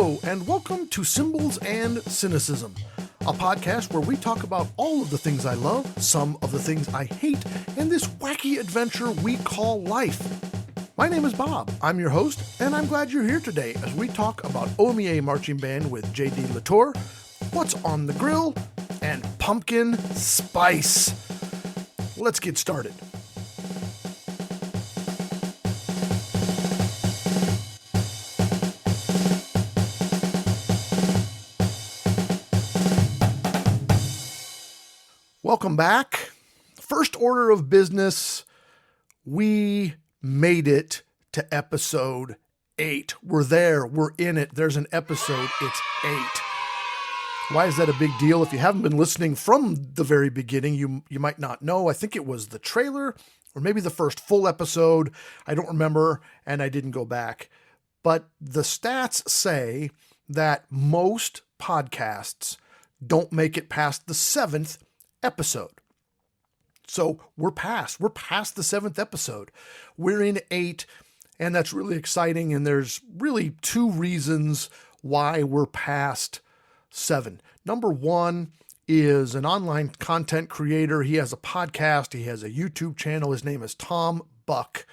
Hello, and welcome to Symbols and Cynicism, a podcast where we talk about all of the things I love, some of the things I hate, and this wacky adventure we call life. My name is Bob. I'm your host, and I'm glad you're here today as we talk about OMEA Marching Band with J.D. Latorre, what's on the grill, and pumpkin spice. Let's get started. Welcome back. First order of business, we made it to episode 8. We're there. We're in it. There's an episode. It's 8. Why is that a big deal? If you haven't been listening from the very beginning, you might not know. I think it was the trailer or maybe the first full episode. I don't remember, and I didn't go back. But the stats say that most podcasts don't make it past the 7th episode. So we're past the 7th episode. We're in 8, and that's really exciting. And there's really 2 reasons why we're past 7. Number 1 is an online content creator. He has a podcast. He has a YouTube channel. His name is Tom Buck.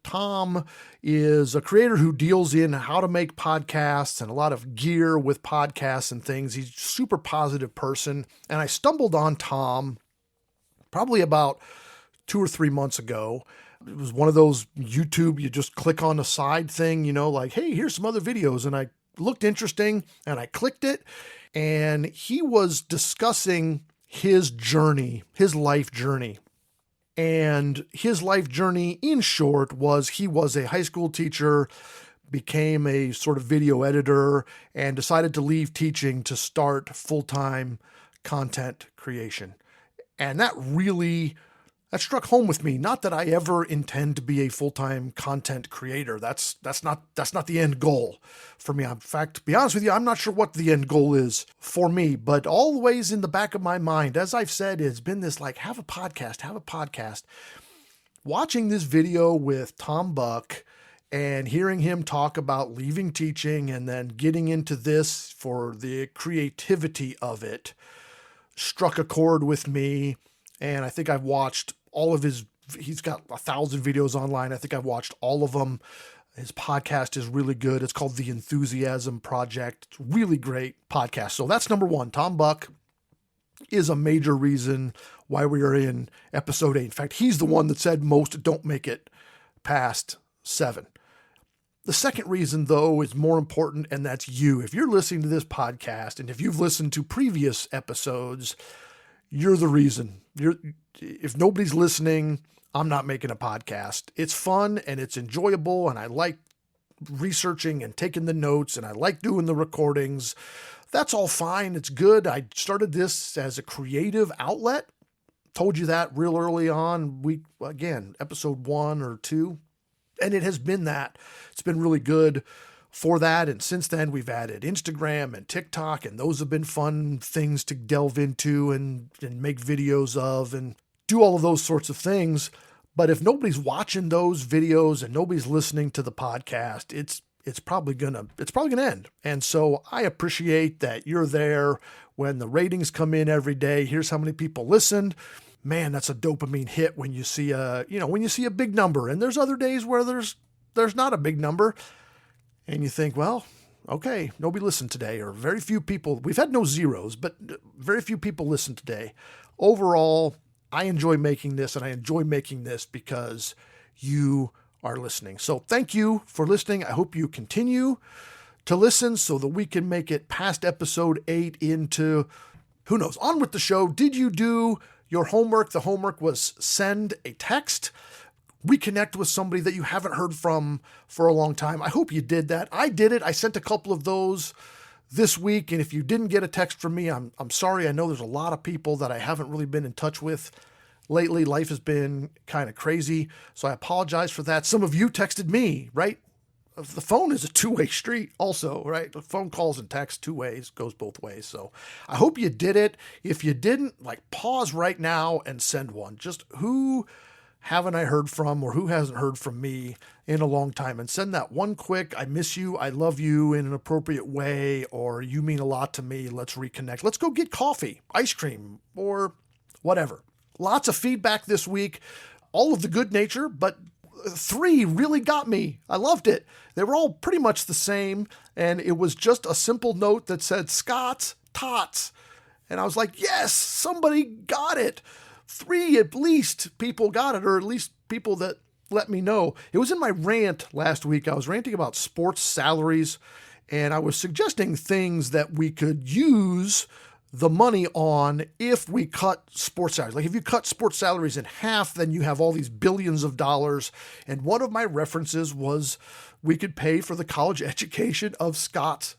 Tom is a creator who deals in how to make podcasts and a lot of gear with podcasts and things. He's a super positive person. And I stumbled on Tom probably about 2 or 3 months ago. It was one of those YouTube, you just click on the side thing, like, hey, here's some other videos. And I looked interesting and I clicked it. And he was discussing his journey, his life journey. And his life journey, in short, was he was a high school teacher, became a sort of video editor, and decided to leave teaching to start full-time content creation. And that struck home with me. Not that I ever intend to be a full-time content creator. That's not the end goal for me. In fact, to be honest with you, I'm not sure what the end goal is for me, but always in the back of my mind, as I've said, it's been this like, have a podcast. Watching this video with Tom Buck and hearing him talk about leaving teaching and then getting into this for the creativity of it struck a chord with me. And I think I've watched all of he's got 1,000 videos online. I think I've watched all of them. His podcast is really good. It's called The Enthusiasm Project. It's a really great podcast. So that's number 1. Tom Buck is a major reason why we are in episode 8. In fact, he's the one that said most don't make it past 7. The second reason, though, is more important, and that's you. If you're listening to this podcast, and if you've listened to previous episodes, you're the reason. If nobody's listening, I'm not making a podcast. It's fun and it's enjoyable, and I like researching and taking the notes, and I like doing the recordings. That's all fine. It's good. I started this as a creative outlet. Told you that real early on. Episode 1 or 2. And it has been that. It's been really good for that. And since then, we've added Instagram and TikTok, and those have been fun things to delve into and make videos of and do all of those sorts of things. But if nobody's watching those videos and nobody's listening to the podcast, it's probably gonna end. And so I appreciate that you're there when the ratings come in every day. Here's how many people listened. Man, that's a dopamine hit when you see a big number. And there's other days where there's not a big number. And you think, well, okay, nobody listened today, or very few people. We've had no zeros, but very few people listened today. Overall, I enjoy making this, and I enjoy making this because you are listening. So thank you for listening. I hope you continue to listen so that we can make it past episode 8 into, who knows, on with the show. Did you do your homework? The homework was send a text. Reconnect with somebody that you haven't heard from for a long time. I hope you did that. I did it. I sent a couple of those this week. And if you didn't get a text from me, I'm sorry. I know there's a lot of people that I haven't really been in touch with lately. Life has been kind of crazy. So I apologize for that. Some of you texted me, right? The phone is a two-way street also, right? The phone calls and text 2 ways, goes both ways. So I hope you did it. If you didn't, pause right now and send one. Just who haven't I heard from, or who hasn't heard from me in a long time? And send that one quick, I miss you, I love you in an appropriate way, or you mean a lot to me, let's reconnect. Let's go get coffee, ice cream, or whatever. Lots of feedback this week, all of the good nature, but 3 really got me. I loved it. They were all pretty much the same, and it was just a simple note that said Scott's Tots. And I was like, yes, somebody got it. 3 at least people got it, or at least people that let me know. It was in my rant last week. I was ranting about sports salaries, and I was suggesting things that we could use the money on if we cut sports salaries. Like if you cut sports salaries in half, then you have all these billions of dollars. And one of my references was we could pay for the college education of Scott's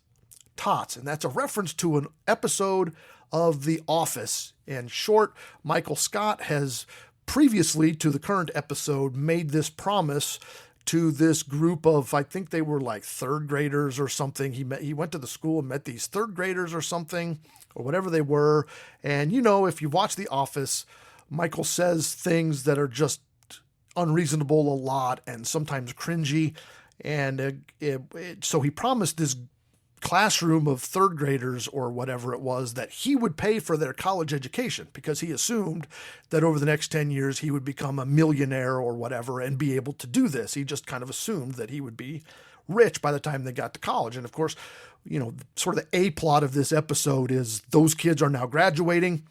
Tots. And that's a reference to an episode of The Office. In short, Michael Scott has previously to the current episode made this promise to this group of, I think they were like 3rd graders or something. He went to the school and met these 3rd graders or something, or whatever they were. And you know, if you watch The Office, Michael says things that are just unreasonable a lot and sometimes cringy. And so he promised this classroom of 3rd graders or whatever it was that he would pay for their college education, because he assumed that over the next 10 years he would become a millionaire or whatever and be able to do this. He just kind of assumed that he would be rich by the time they got to college. And of course, you know, sort of the A plot of this episode is those kids are now graduating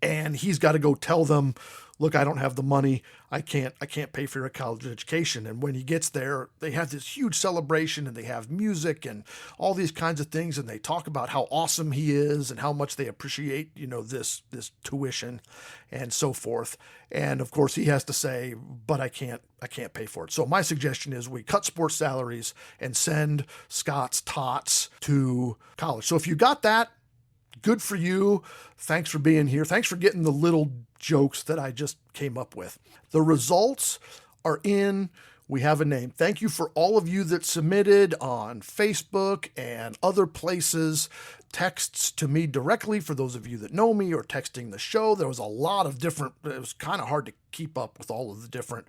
and he's got to go tell them, look, I don't have the money. I can't pay for your college education. And when he gets there, they have this huge celebration and they have music and all these kinds of things. And they talk about how awesome he is and how much they appreciate, you know, this tuition and so forth. And of course he has to say, but I can't pay for it. So my suggestion is we cut sports salaries and send Scott's Tots to college. So if you got that, good for you. Thanks for being here. Thanks for getting the little jokes that I just came up with. The results are in. We have a name. Thank you for all of you that submitted on Facebook and other places. Texts to me directly for those of you that know me, or texting the show. There was a lot of different, it was kind of hard to keep up with all of the different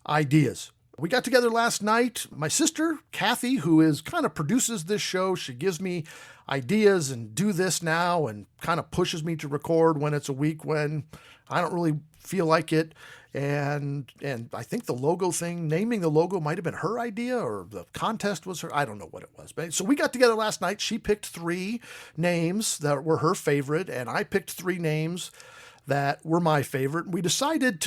ideas. We got together last night. My sister, Kathy, who is kind of produces this show, she gives me ideas and do this now and kind of pushes me to record when it's a week when I don't really feel like it. And I think the logo thing, naming the logo might have been her idea, or the contest was her. I don't know what it was. But so we got together last night. She picked 3 names that were her favorite, and I picked 3 names that were my favorite. We decided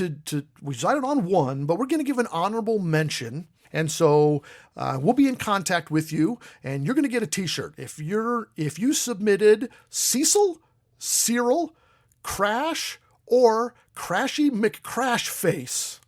we decided on one, but we're going to give an honorable mention. And so we'll be in contact with you, and you're going to get a t-shirt. If you submitted Cecil, Cyril, Crash, or Crashy McCrashface,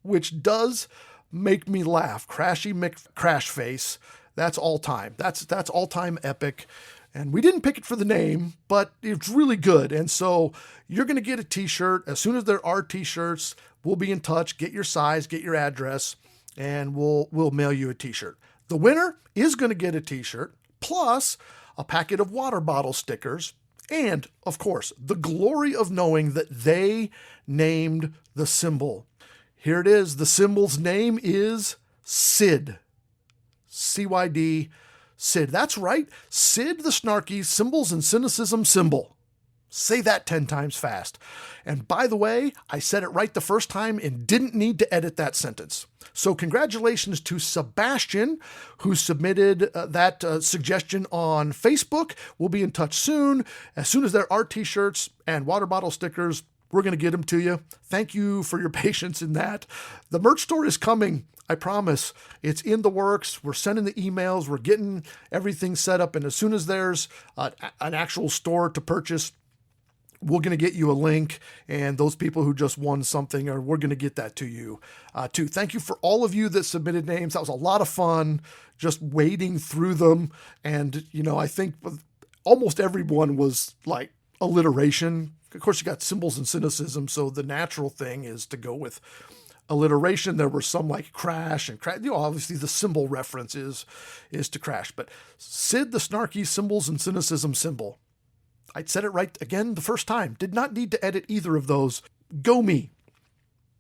which does make me laugh. Crashy McCrashface. That's all time. That's all time epic. And we didn't pick it for the name, but it's really good. And so you're going to get a t-shirt. As soon as there are t-shirts, we'll be in touch. Get your size, get your address, and we'll mail you a t-shirt. The winner is going to get a t-shirt plus a packet of water bottle stickers. And of course, the glory of knowing that they named the symbol. Here it is. The symbol's name is Sid. CYD. Sid. That's right. Sid the Snarky Symbols and Cynicism Symbol. Say that 10 times fast. And by the way, I said it right the first time and didn't need to edit that sentence. So congratulations to Sebastian, who submitted that suggestion on Facebook. We'll be in touch soon. As soon as there are t-shirts and water bottle stickers, we're going to get them to you. Thank you for your patience in that. The merch store is coming. I promise. It's in the works. We're sending the emails. We're getting everything set up. And as soon as there's an actual store to purchase, we're going to get you a link, and those people who just won something, we're going to get that to you too. Thank you for all of you that submitted names. That was a lot of fun just wading through them. And, you know, I think almost everyone was like alliteration. Of course, you got symbols and cynicism. So the natural thing is to go with alliteration. There were some like crash and crash. You know, obviously the symbol reference is to crash, but Sid the Snarky Symbols and Cynicism Symbol. I said it right again the first time. Did not need to edit either of those. Go me.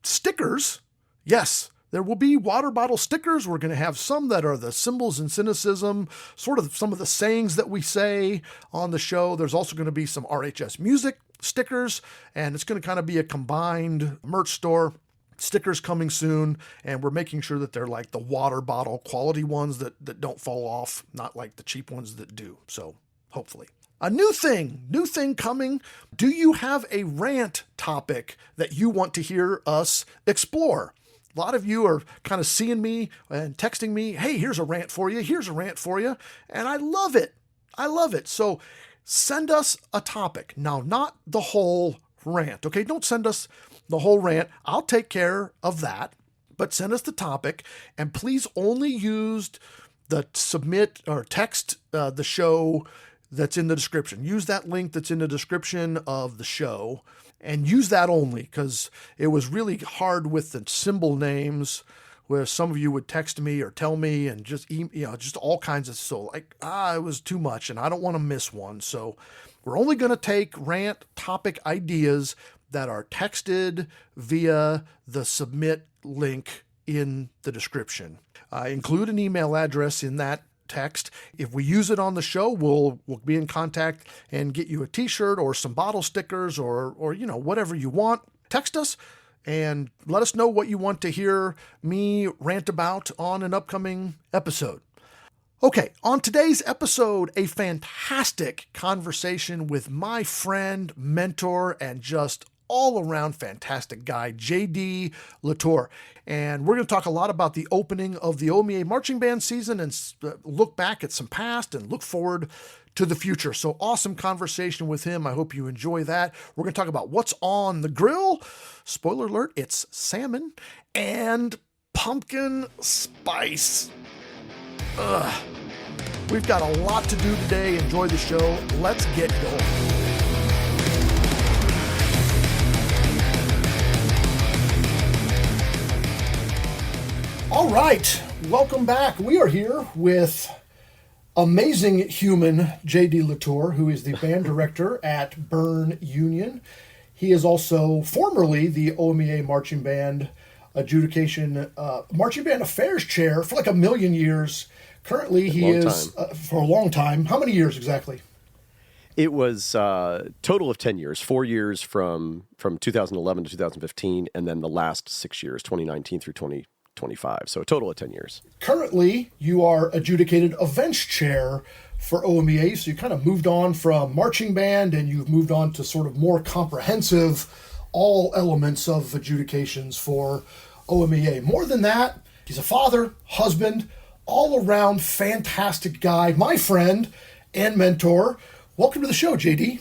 stickers. Yes, there will be water bottle stickers. We're going to have some that are the symbols and cynicism, sort of some of the sayings that we say on the show. There's also going to be some RHS music stickers, and it's going to kind of be a combined merch store. Stickers coming soon, and we're making sure that they're like the water bottle quality ones that don't fall off, not like the cheap ones that do. So hopefully. A new thing coming. Do you have a rant topic that you want to hear us explore? A lot of you are kind of seeing me and texting me, hey, here's a rant for you. Here's a rant for you. And I love it. I love it. So send us a topic. Now, not the whole rant. Okay, don't send us the whole rant. I'll take care of that, but send us the topic, and please only use the submit or text the show that's in the description. Use that link that's in the description of the show, and use that only, because it was really hard with the symbol names, where some of you would text me or tell me and just just all kinds of, so like, it was too much and I don't want to miss one. So we're only going to take rant topic ideas that are texted via the submit link in the description. Include an email address in that text. If we use it on the show, we'll be in contact and get you a t-shirt or some bottle stickers or whatever you want. Text us and let us know what you want to hear me rant about on an upcoming episode. Okay, on today's episode, a fantastic conversation with my friend, mentor, and just all-around fantastic guy, J.D. Latorre. And we're going to talk a lot about the opening of the OMEA marching band season and look back at some past and look forward to the future. So awesome conversation with him. I hope you enjoy that. We're going to talk about what's on the grill. Spoiler alert, it's salmon and pumpkin spice. We've got a lot to do today. Enjoy the show. Let's get going. All right, welcome back. We are here with amazing human J.D. Latorre, who is the band director at Burn Union. He is also formerly the OMEA marching band adjudication marching band affairs chair for like a million years. Currently, he is for a long time. How many years exactly? It was a total of 10 years, 4 years from 2011 to 2015, and then the last 6 years, 2019 through 2025. So a total of 10 years. Currently, you are adjudicated events chair for OMEA. So you kind of moved on from marching band and you've moved on to sort of more comprehensive, all elements of adjudications for OMEA. More than that, he's a father, husband, all-around fantastic guy, my friend and mentor. Welcome to the show, JD.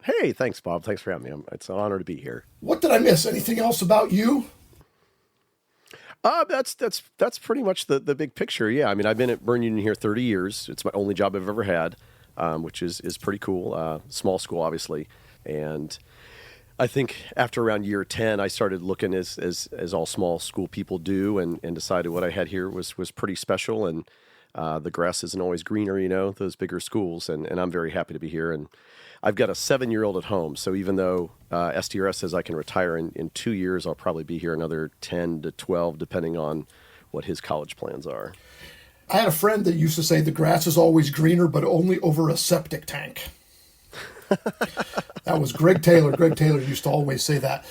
Hey, thanks, Bob. Thanks for having me. It's an honor to be here. What did I miss? Anything else about you? That's pretty much the big picture. Yeah, I mean, I've been at Burn Union here 30 years. It's my only job I've ever had, which is pretty cool. Small school, obviously, and I think after around year 10, I started looking as all small school people do, and decided what I had here was pretty special. And the grass isn't always greener, those bigger schools, and I'm very happy to be here. And I've got a 7-year-old at home, so even though STRS says I can retire in 2 years, I'll probably be here another 10 to 12, depending on what his college plans are. I had a friend that used to say the grass is always greener, but only over a septic tank. That was Greg Taylor. Greg Taylor used to always say that.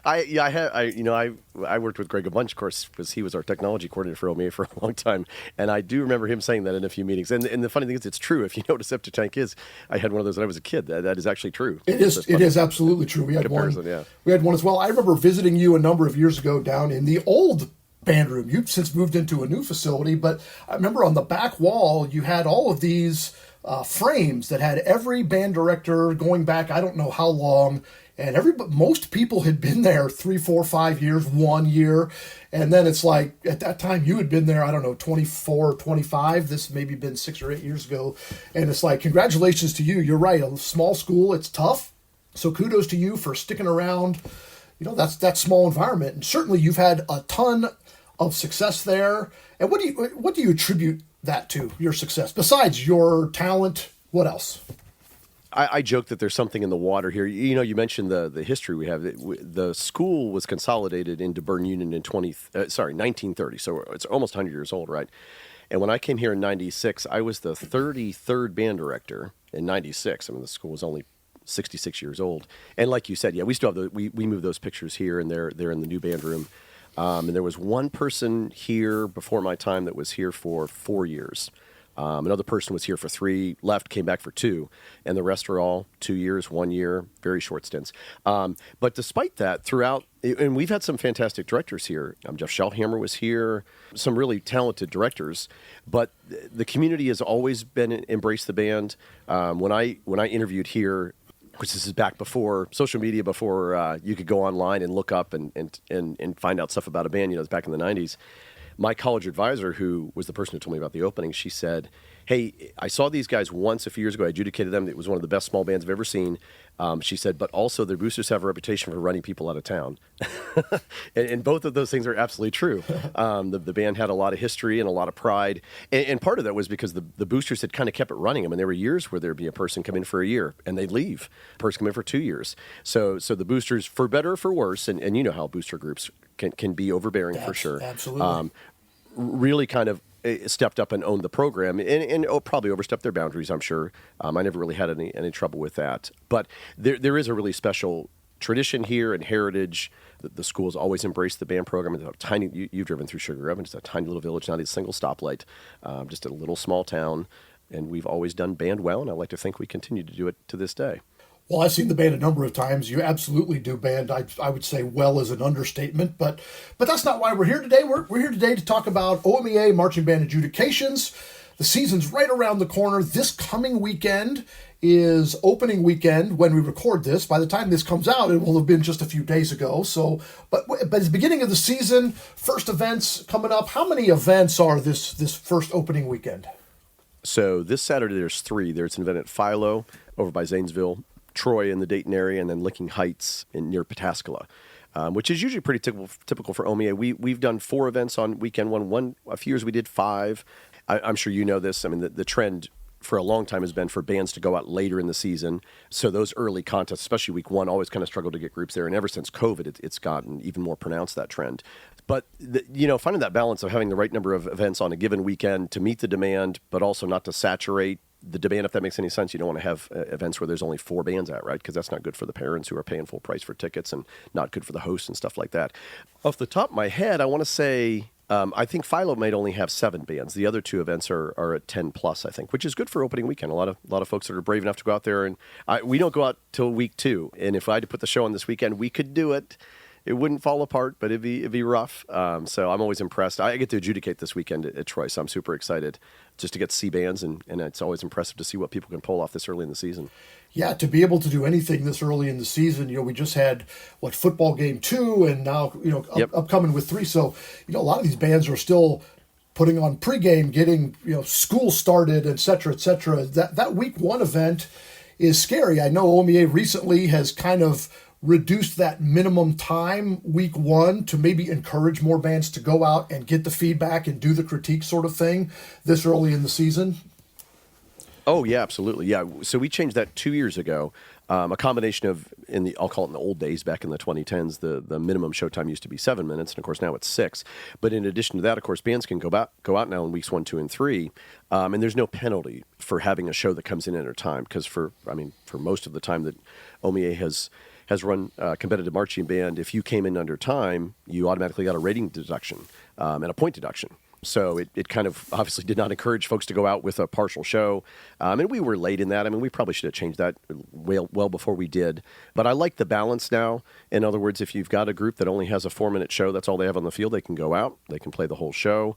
I worked with Greg a bunch, of course, because he was our technology coordinator for OMEA for a long time, and I do remember him saying that in a few meetings. And the funny thing is, it's true. If you know what a septic tank is, I had one of those when I was a kid. That is actually true. It is absolutely true. We had one. Yeah. We had one as well. I remember visiting you a number of years ago down in the old band room. You've since moved into a new facility, but I remember on the back wall you had all of these frames that had every band director going back I don't know how long. And most people had been there 3, 4, 5 years, 1 year. And then it's like, at that time, you had been there, I don't know, 24, 25. This maybe been 6 or 8 years ago. And it's like, congratulations to you. You're right. A small school, it's tough. So kudos to you for sticking around. That's that small environment. And certainly you've had a ton of success there. And what do you attribute that to, your success? Besides your talent, what else? I joke that there's something in the water here. You mentioned the history we have. The school was consolidated into Bern Union in 1930, so it's almost 100 years old, right? And when I came here in 96, I was the 33rd band director in 96. I mean, the school was only 66 years old. And like you said, yeah, we still have we moved those pictures here, and they're in the new band room. And there was one person here before my time that was here for 4 years. Another person was here for 3, left, came back for 2, and the rest are all 2 years, 1 year, very short stints. But despite that, throughout, and we've had some fantastic directors here. Jeff Schellhammer was here, some really talented directors, but the community has always been embraced the band. When I interviewed here, which this is back before social media, before you could go online and look up and find out stuff about a band, it's back in the 90s. My college advisor, who was the person who told me about the opening, she said, hey, I saw these guys once a few years ago. I adjudicated them. It was one of the best small bands I've ever seen. She said, but also their boosters have a reputation for running people out of town. and both of those things are absolutely true. The band had a lot of history and a lot of pride. And part of that was because the boosters had kind of kept it running. I mean, there were years where there'd be a person come in for a year and they'd leave. A person come in for 2 years. So the boosters, for better or for worse, and you know how booster groups can be overbearing for sure. Absolutely. Really kind of stepped up and owned the program and probably overstepped their boundaries, I'm sure. I never really had any trouble with that. But there is a really special tradition here and heritage. The school's always embraced the band program. It's a tiny, you've driven through Sugar Grove, it's a tiny little village, not a single stoplight, just a little small town. And we've always done band well, and I like to think we continue to do it to this day. Well, I've seen the band a number of times. You absolutely do band. I would say well is an understatement, but that's not why we're here today. We're here today to talk about OMEA marching band adjudications. The season's right around the corner. This coming weekend is opening weekend when we record this. By the time this comes out, it will have been just a few days ago. So, but it's the beginning of the season, first events coming up. How many events are this first opening weekend? So this Saturday there's 3. There's an event at Philo over by Zanesville, Troy in the Dayton area, and then Licking Heights near Pataskala, which is usually pretty typical for OMEA. We've done 4 events on weekend one. A few years we did 5. I'm sure you know this. I mean, the trend for a long time has been for bands to go out later in the season. So those early contests, especially week 1, always kind of struggle to get groups there. And ever since COVID, it's gotten even more pronounced, that trend. But, finding that balance of having the right number of events on a given weekend to meet the demand, but also not to saturate the demand, if that makes any sense. You don't want to have events where there's only 4 bands out, right? Because that's not good for the parents who are paying full price for tickets and not good for the hosts and stuff like that. Off the top of my head, I want to say I think Philo might only have 7 bands. The other 2 events are at 10 plus, I think, which is good for opening weekend. A lot of folks that are brave enough to go out there, and we don't go out till week 2. And if I had to put the show on this weekend, we could do it. It wouldn't fall apart, but it'd be rough. So I'm always impressed. I get to adjudicate this weekend at Troy, so I'm super excited just to get to see bands, and it's always impressive to see what people can pull off this early in the season. Yeah, to be able to do anything this early in the season, we just had football game 2, and now upcoming with 3. So a lot of these bands are still putting on pregame, getting school started, et cetera, et cetera. That week 1 event is scary. I know OMEA recently has kind of reduced that minimum time week 1 to maybe encourage more bands to go out and get the feedback and do the critique sort of thing this early in the season. Oh yeah, absolutely. Yeah. So we changed that 2 years ago. A combination of, I'll call it in the old days, back in the 2010s, the minimum showtime used to be 7 minutes, and of course now it's 6. But in addition to that, of course, bands can go out now in weeks 1, 2, and 3, and there's no penalty for having a show that comes in at a time. Because for most of the time that OMEA has run competitive marching band, if you came in under time, you automatically got a rating deduction and a point deduction. So it kind of obviously did not encourage folks to go out with a partial show. And we were late in that. I mean, we probably should have changed that well before we did. But I like the balance now. In other words, if you've got a group that only has a 4-minute show, that's all they have on the field, they can go out, they can play the whole show.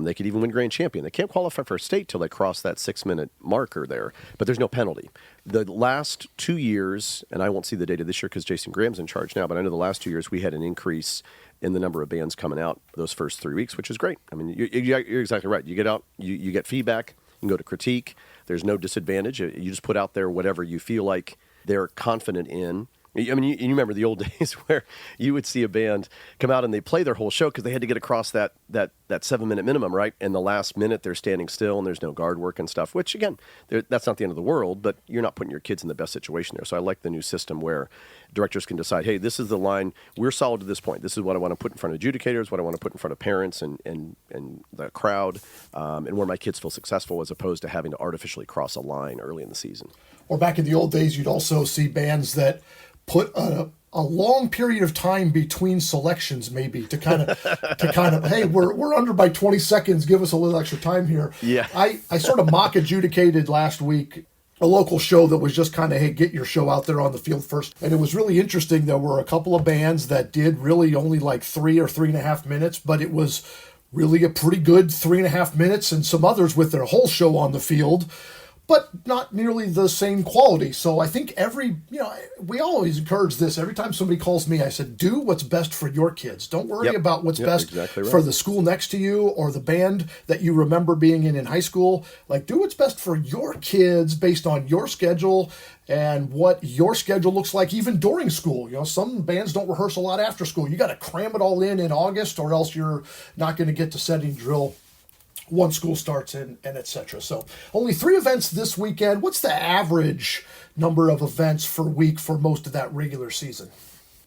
They could even win grand champion. They can't qualify for a state till they cross that 6-minute marker there, but there's no penalty. The last 2 years, and I won't see the data this year because Jason Graham's in charge now, but I know the last 2 years we had an increase in the number of bands coming out those first 3 weeks, which is great. I mean, you're exactly right. You get out, you get feedback, you can go to critique. There's no disadvantage. You just put out there whatever you feel like they're confident in, I mean, you remember the old days where you would see a band come out and they play their whole show because they had to get across that 7-minute minimum, right? And the last minute they're standing still and there's no guard work and stuff, which again, that's not the end of the world, but you're not putting your kids in the best situation there. So I like the new system where directors can decide, hey, this is the line, we're solid to this point. This is what I want to put in front of adjudicators, what I want to put in front of parents and the crowd, and where my kids feel successful as opposed to having to artificially cross a line early in the season. Or back in the old days, you'd also see bands that put a long period of time between selections, maybe to kind of hey, we're under by 20 seconds, give us a little extra time here. Yeah. I sort of mock adjudicated last week, a local show that was just kind of, hey, get your show out there on the field first. And it was really interesting. There were a couple of bands that did really only like 3 or 3.5 minutes, but it was really a pretty good 3.5 minutes, and some others with their whole show on the field, but not nearly the same quality. So I think we always encourage this. Every time somebody calls me, I said, do what's best for your kids. Don't worry about what's best exactly right. for the school next to you or the band that you remember being in high school. Like, do what's best for your kids based on your schedule and what your schedule looks like even during school. You know, some bands don't rehearse a lot after school. You got to cram it all in August, or else you're not going to get to setting drill once school starts and et cetera. So only 3 events this weekend. What's the average number of events per week for most of that regular season?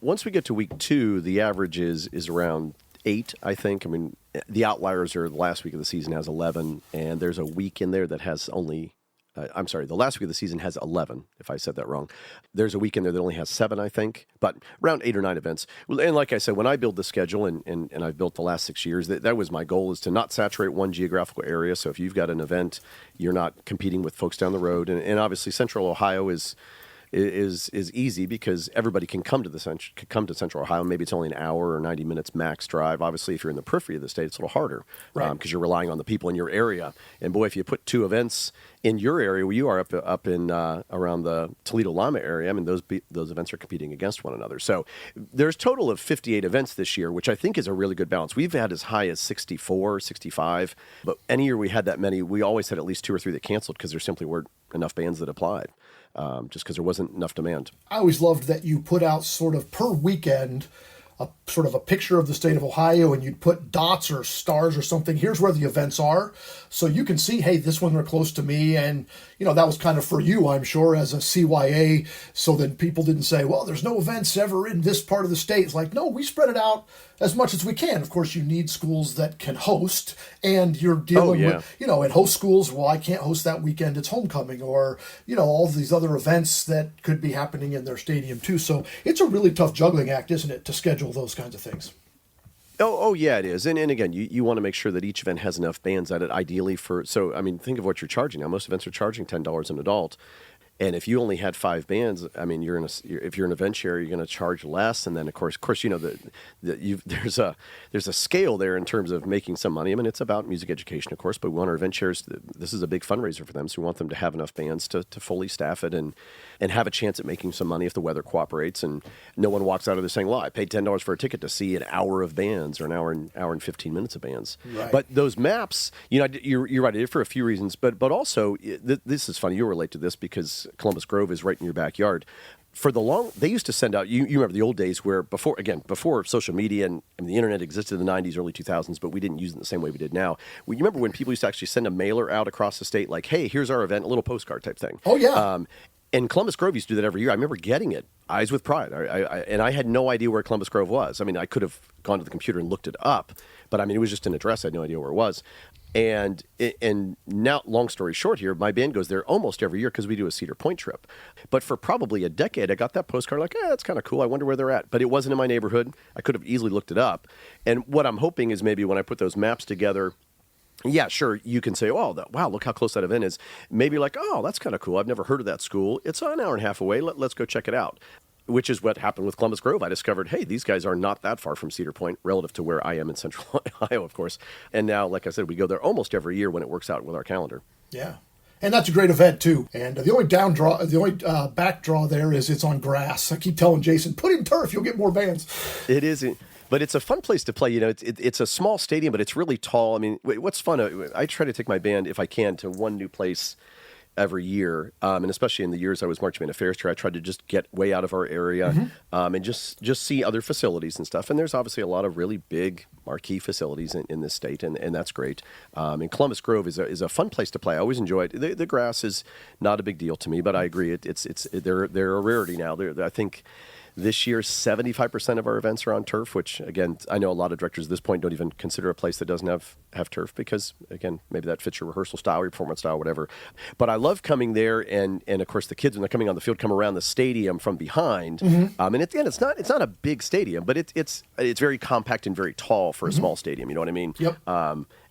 Once we get to week 2, the average is around 8, I think. I mean, the outliers are the last week of the season has 11, and there's a week in there that has only the last week of the season has 11, if I said that wrong. There's a week in there that only has 7, I think, but around 8 or 9 events. And like I said, when I build the schedule, and I've built the last 6 years, that was my goal, is to not saturate one geographical area. So if you've got an event, you're not competing with folks down the road. And obviously Central Ohio is easy because everybody can come to Central Ohio. Maybe it's only an hour or 90 minutes max drive. Obviously, if you're in the periphery of the state, it's a little harder, right? Because you're relying on the people in your area. And boy, if you put 2 events in your area, where you are up in around the Toledo-Lima area, I mean, those events are competing against one another. So there's a total of 58 events this year, which I think is a really good balance. We've had as high as 64, 65, but any year we had that many, we always had at least 2 or 3 that canceled because there simply weren't enough bands that applied. Just because there wasn't enough demand. I always loved that you put out sort of per weekend sort of a picture of the state of Ohio, and you'd put dots or stars or something. Here's where the events are. So you can see, hey, this one are close to me. And, that was kind of for you, I'm sure, as a CYA, so that people didn't say, well, there's no events ever in this part of the state. It's like, no, we spread it out as much as we can. Of course, you need schools that can host, and you're dealing with, at host schools, well, I can't host that weekend, it's homecoming, or, all of these other events that could be happening in their stadium too. So it's a really tough juggling act, isn't it, to schedule those kinds of things? Oh, yeah, it is. And again, you want to make sure that each event has enough bands at it, ideally so, I mean, think of what you're charging now. Most events are charging $10 an adult. And if you only had 5 bands, I mean, if you're an event share, you're going to charge less. And then, of course, there's a scale there in terms of making some money. I mean, it's about music education, of course, but we want our event shares. This is a big fundraiser for them, so we want them to have enough bands to fully staff it and have a chance at making some money if the weather cooperates. And no one walks out of there saying, "Well, I paid $10 for a ticket to see an hour of bands or an hour and 15 minutes of bands." Right. But those maps, you're right. I did it for a few reasons, but also this is funny. You'll relate to this because Columbus Grove is right in your backyard. They used to send out, you remember the old days where before social media and the internet existed in the 90s, early 2000s, but we didn't use it in the same way we did now. You remember when people used to actually send a mailer out across the state like, hey, here's our event, a little postcard type thing. Oh, yeah. And Columbus Grove used to do that every year. I remember getting it, eyes with pride. And I had no idea where Columbus Grove was. I mean, I could have gone to the computer and looked it up, but I mean, it was just an address. I had no idea where it was. And now, long story short here, my band goes there almost every year because we do a Cedar Point trip. But for probably a decade, I got that postcard like, that's kind of cool. I wonder where they're at. But it wasn't in my neighborhood. I could have easily looked it up. And what I'm hoping is maybe when I put those maps together, yeah, sure, you can say, wow, look how close that event is. Maybe like, oh, that's kind of cool. I've never heard of that school. It's an hour and a half away. Let's go check it out. Which is what happened with Columbus Grove. I discovered, hey, these guys are not that far from Cedar Point relative to where I am in Central Ohio, of course. And now, like I said, we go there almost every year when it works out with our calendar. Yeah. And that's a great event, too. And the only back draw there is it's on grass. I keep telling Jason, put in turf, you'll get more bands. It is. But it's a fun place to play. It's a small stadium, but it's really tall. I mean, what's fun, I try to take my band, if I can, to one new place every year, and especially in the years I was marching band affairs chair, I tried to just get way out of our area and just see other facilities and stuff. And there's obviously a lot of really big marquee facilities in this state, and that's great. And Columbus Grove is a fun place to play. I always enjoy it. The grass is not a big deal to me, but I agree they're a rarity now. I think this year, 75% of our events are on turf, which, again, I know a lot of directors at this point don't even consider a place that doesn't have turf because, again, maybe that fits your rehearsal style, your performance style, whatever. But I love coming there, and of course, the kids, when they're coming on the field, come around the stadium from behind. And it's not a big stadium, but it's very compact and very tall for a small stadium, you know what I mean? Yep.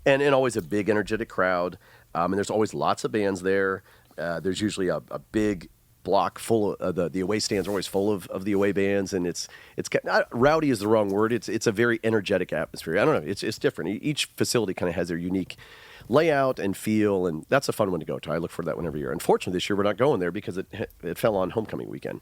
And always a big, energetic crowd. And there's always lots of bands there. There's usually a big block full of the away stands are always full of the away bands, and it's not, rowdy is the wrong word. It's a very energetic atmosphere. I don't know. It's different. Each facility kind of has their unique layout and feel, and that's a fun one to go to. I look for that one every year. Unfortunately, this year we're not going there because it fell on homecoming weekend.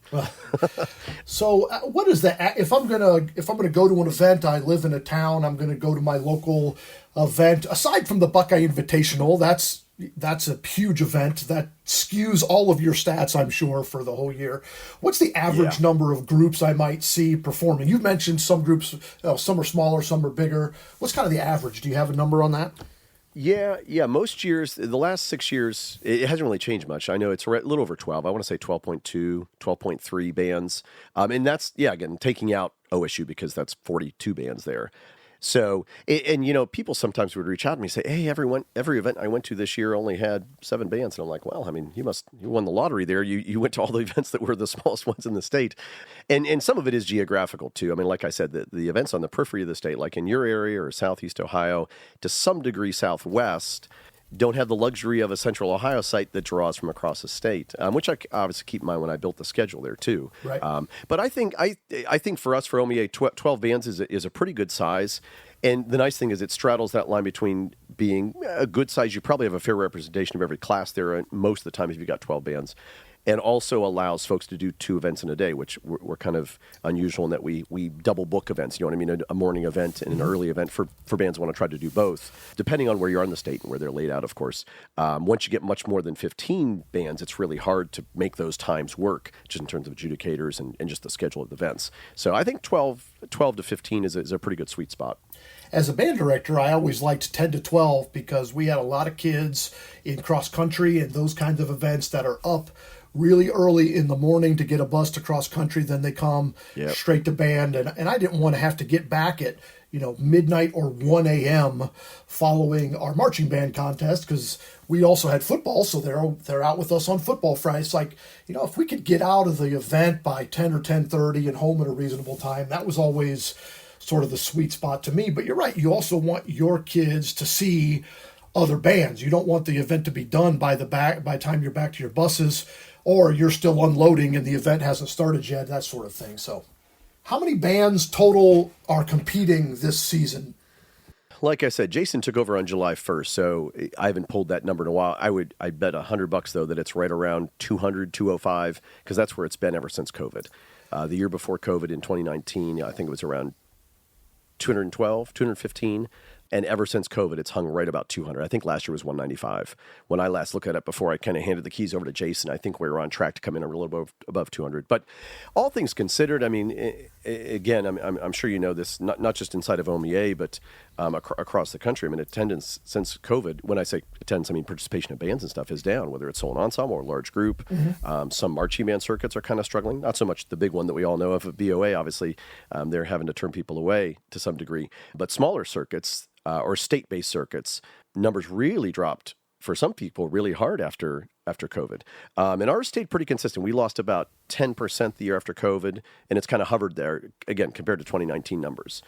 So, what is that? If I'm gonna go to an event, I live in a town. I'm gonna go to my local event. Aside from the Buckeye Invitational, that's a huge event that skews all of your stats, I'm sure, for the whole year. What's the average number of groups I might see performing? You've mentioned some groups, some are smaller, some are bigger. What's kind of the average? Do you have a number on that? Yeah. Most years, the last 6 years, it hasn't really changed much. I know it's a little over 12. I want to say 12.2, 12.3 bands. And that's, again, taking out OSU because that's 42 bands there. So, and people sometimes would reach out to me and say, hey, every event I went to this year only had 7 bands. And I'm like, well, I mean, you won the lottery there. You went to all the events that were the smallest ones in the state. And some of it is geographical too. I mean, like I said, the events on the periphery of the state, like in your area or Southeast Ohio, to some degree Southwest, don't have the luxury of a Central Ohio site that draws from across the state, which I obviously keep in mind when I built the schedule there too. Right. But I think for us, for OMEA, 12 bands is a pretty good size. And the nice thing is it straddles that line between being a good size. You probably have a fair representation of every class there most of the time if you've got 12 bands. And also allows folks to do 2 events in a day, which we're kind of unusual in that we double book events. You know what I mean? A morning event and an early event for bands who want to try to do both, depending on where you are in the state and where they're laid out, of course. Once you get much more than 15 bands, it's really hard to make those times work, just in terms of adjudicators and just the schedule of events. So I think 12 to 15 is a pretty good sweet spot. As a band director, I always liked 10 to 12 because we had a lot of kids in cross country and those kinds of events that are up really early in the morning to get a bus to cross country. Then they come straight to band. And I didn't want to have to get back at, midnight or 1 a.m. following our marching band contest because we also had football. So they're out with us on football Friday. It's like, if we could get out of the event by 10 or 10:30 and home at a reasonable time, that was always sort of the sweet spot to me. But you're right. You also want your kids to see other bands. You don't want the event to be done by the time you're back to your buses, or you're still unloading and the event hasn't started yet, that sort of thing. So how many bands total are competing this season? Like I said, Jason took over on July 1st, so I haven't pulled that number in a while. I bet $100 though that it's right around 200, 205, because that's where it's been ever since COVID. The year before COVID in 2019, I think it was around 212, 215. And ever since COVID, it's hung right about 200. I think last year was 195. When I last looked at it before I kind of handed the keys over to Jason, I think we were on track to come in a little above 200. But all things considered, I mean, again, I'm sure you know this, not just inside of OMEA, but across the country. I mean, attendance since COVID, when I say attendance, I mean participation in bands and stuff is down, whether it's solo ensemble or large group. Some marching band circuits are kind of struggling. Not so much the big one that we all know of, BOA, obviously. They're having to turn people away to some degree. But smaller circuits, or state-based circuits, numbers really dropped for some people really hard after COVID. And ours stayed pretty consistent. We lost about 10% the year after COVID, and it's kind of hovered there, again, compared to 2019 numbers.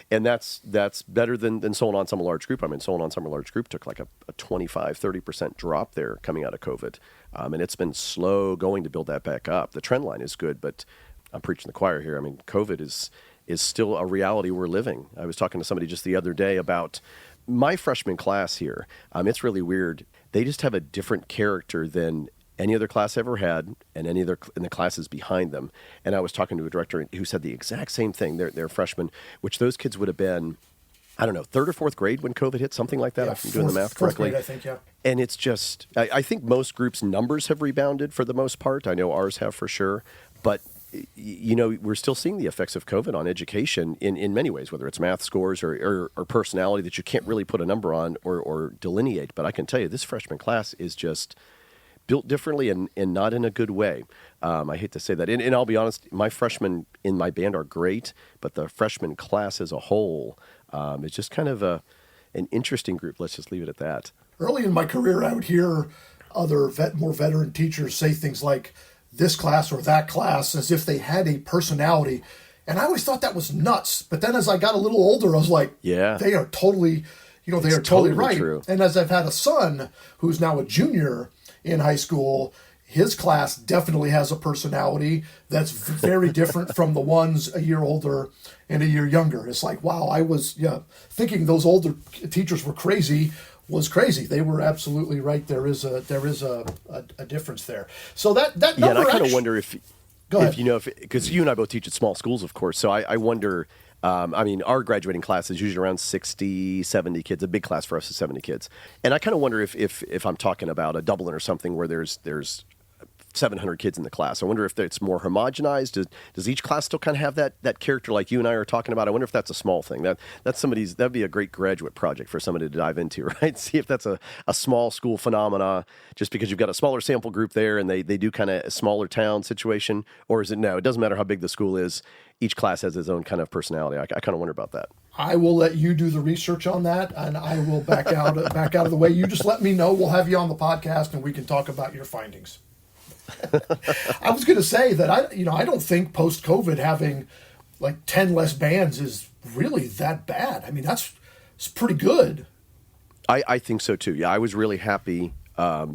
And that's better than solo ensemble large group. I mean, solo ensemble large group took like a 25, 30% drop there coming out of COVID. And it's been slow going to build that back up. The trend line is good, but I'm preaching the choir here. I mean, COVID is still a reality we're living. I was talking to somebody just the other day about my freshman class here. It's really weird. They just have a different character than any other class ever had and any other in the classes behind them. And I was talking to a director who said the exact same thing. They're freshmen, which those kids would have been I don't know, third or fourth grade when COVID hit, something like that. Yeah, If I'm doing the math fourth correctly. grade, I think, yeah. And it's just, I think most groups' numbers have rebounded for the most part. I know ours have for sure. But, we're still seeing the effects of COVID on education in many ways, whether it's math scores or personality that you can't really put a number on or delineate. But I can tell you, this freshman class is just built differently and not in a good way. I hate to say that. And I'll be honest, my freshmen in my band are great, but the freshman class as a whole is just kind of an interesting group. Let's just leave it at that. Early in my career, I would hear other more veteran teachers say things like this class or that class as if they had a personality. And I always thought that was nuts. But then as I got a little older, I was like, yeah, they are totally, they are totally right. True. And as I've had a son who's now a junior in high school, his class definitely has a personality that's very different from the ones a year older and a year younger. It's like, wow, I was thinking those older teachers were crazy. Was crazy. They were absolutely right. There is a difference there. So that number. And I kind of wonder if because you and I both teach at small schools, of course. So I wonder. Our graduating class is usually around 60, 70 kids. A big class for us is 70 kids. And I kind of wonder if I'm talking about a Dublin or something where there's 700 kids in the class. I wonder if it's more homogenized. Does each class still kind of have that character like you and I are talking about? I wonder if that's a small thing. That'd be a great graduate project for somebody to dive into, right? See if that's a small school phenomena just because you've got a smaller sample group there and they do kind of a smaller town situation. Or is it no, it doesn't matter how big the school is. Each class has its own kind of personality. I kind of wonder about that. I will let you do the research on that, and I will back out of the way. You just let me know. We'll have you on the podcast, and we can talk about your findings. I was going to say that I don't think post-COVID having like 10 less bands is really that bad. I mean, it's pretty good. I think so too. Yeah, I was really happy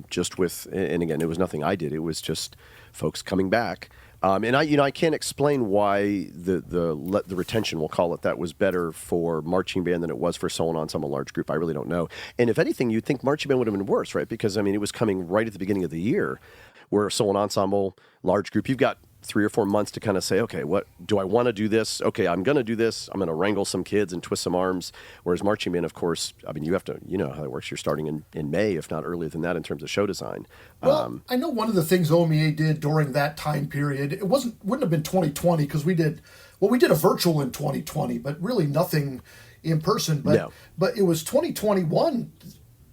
just with, and again, it was nothing I did. It was just folks coming back. And I can't explain why the retention, we'll call it that, was better for marching band than it was for solo ensemble large group. I really don't know. And if anything, you'd think marching band would have been worse, right? Because it was coming right at the beginning of the year. Where solo ensemble large group, you've got 3 or 4 months to kind of say, okay, what do I want to do this? Okay, I'm going to do this. I'm going to wrangle some kids and twist some arms. Whereas marching band, of course, you have to, how it works. You're starting in May, if not earlier than that, in terms of show design. Well, I know one of the things OMEA did during that time period, it wouldn't have been 2020 because we did a virtual in 2020, but really nothing in person. But no. But it was 2021.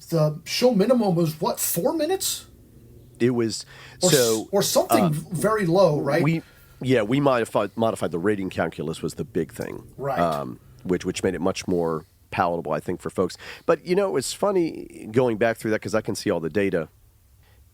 The show minimum was 4 minutes? It was or something very low, right? We modified the rating calculus was the big thing, right? Which made it much more palatable, I think, for folks. But it's funny going back through that because I can see all the data.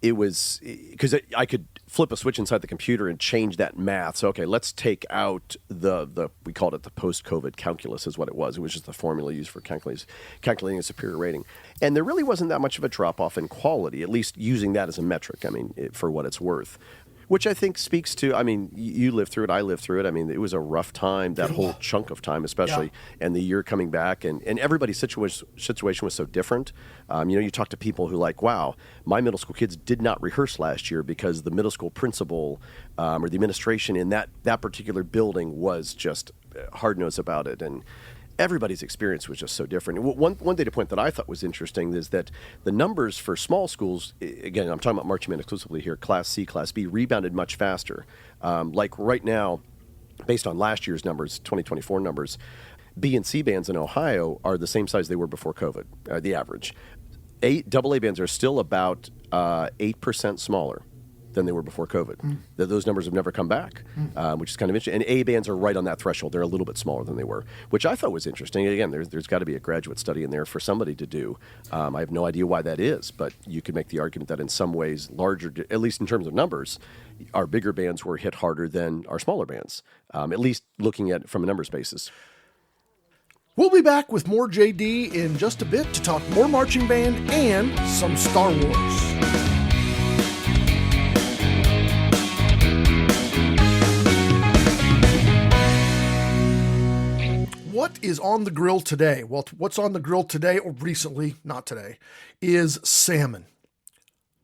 It was because I could flip a switch inside the computer and change that math. So, okay, let's take out we called it the post-COVID calculus is what it was. It was just the formula used for calculating a superior rating. And there really wasn't that much of a drop-off in quality, at least using that as a metric, for what it's worth. Which I think speaks to, you lived through it, I lived through it. It was a rough time, that whole chunk of time especially, and the year coming back. And everybody's situation was so different. You talk to people who wow, my middle school kids did not rehearse last year because the middle school principal or the administration in that particular building was just hard-nosed about it. And everybody's experience was just so different. One data point that I thought was interesting is that the numbers for small schools, again, I'm talking about marching band exclusively here, Class C, Class B, rebounded much faster. Like right now, based on last year's numbers, 2024 numbers, B and C bands in Ohio are the same size they were before COVID, the average. AA bands are still about 8% smaller than they were before COVID. Those numbers have never come back, which is kind of interesting. And A bands are right on that threshold. They're a little bit smaller than they were, which I thought was interesting. Again, there's got to be a graduate study in there for somebody to do. I have no idea why that is, but you could make the argument that in some ways larger, at least in terms of numbers, our bigger bands were hit harder than our smaller bands, at least looking at it from a numbers basis. We'll be back with more JD in just a bit to talk more marching band and some Star Wars. What is on the grill today? Well, what's on the grill today, or recently, not today, is salmon.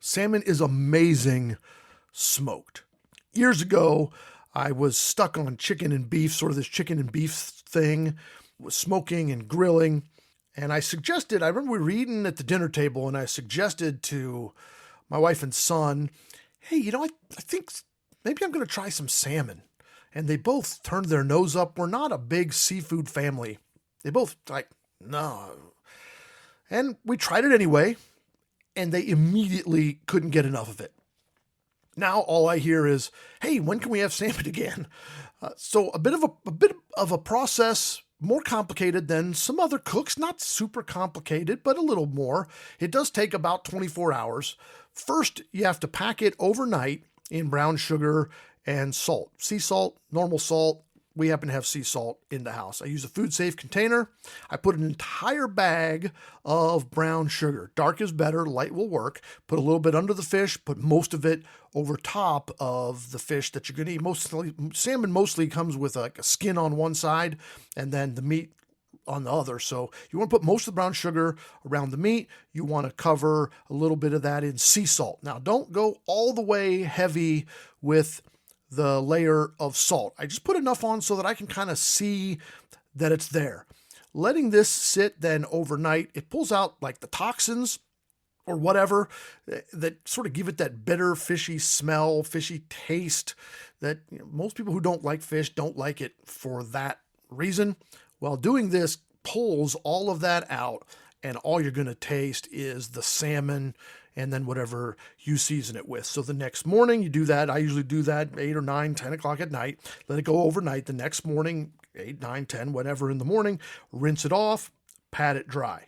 Salmon is amazing smoked. Years ago, I was stuck on chicken and beef, sort of this chicken and beef thing, was smoking and grilling. And I remember we were eating at the dinner table, and I suggested to my wife and son, hey, I think maybe I'm going to try some salmon. And they both turned their nose up. We're not a big seafood family. They both like, no. And we tried it anyway, and they immediately couldn't get enough of it. Now all I hear is, hey, when can we have salmon again? So a bit of a process, more complicated than some other cooks, not super complicated, but a little more. It does take about 24 hours. First, you have to pack it overnight in brown sugar and salt. Sea salt, normal salt. We happen to have sea salt in the house. I use a food safe container. I put an entire bag of brown sugar. Dark is better, light will work. Put a little bit under the fish, put most of it over top of the fish that you're going to eat. Salmon mostly comes with a skin on one side and then the meat on the other. So you want to put most of the brown sugar around the meat. You want to cover a little bit of that in sea salt. Now, don't go all the way heavy with the layer of salt. I just put enough on so that I can kind of see that it's there. Letting this sit then overnight, it pulls out like the toxins or whatever that sort of give it that bitter, fishy smell, fishy taste that most people who don't like fish don't like it for that reason. Well, doing this pulls all of that out, and all you're going to taste is the salmon and then whatever you season it with. So the next morning you do that. I usually do that 8 or 9, 10 o'clock at night. Let it go overnight. The next morning, 8, 9, 10, whatever in the morning, rinse it off, pat it dry.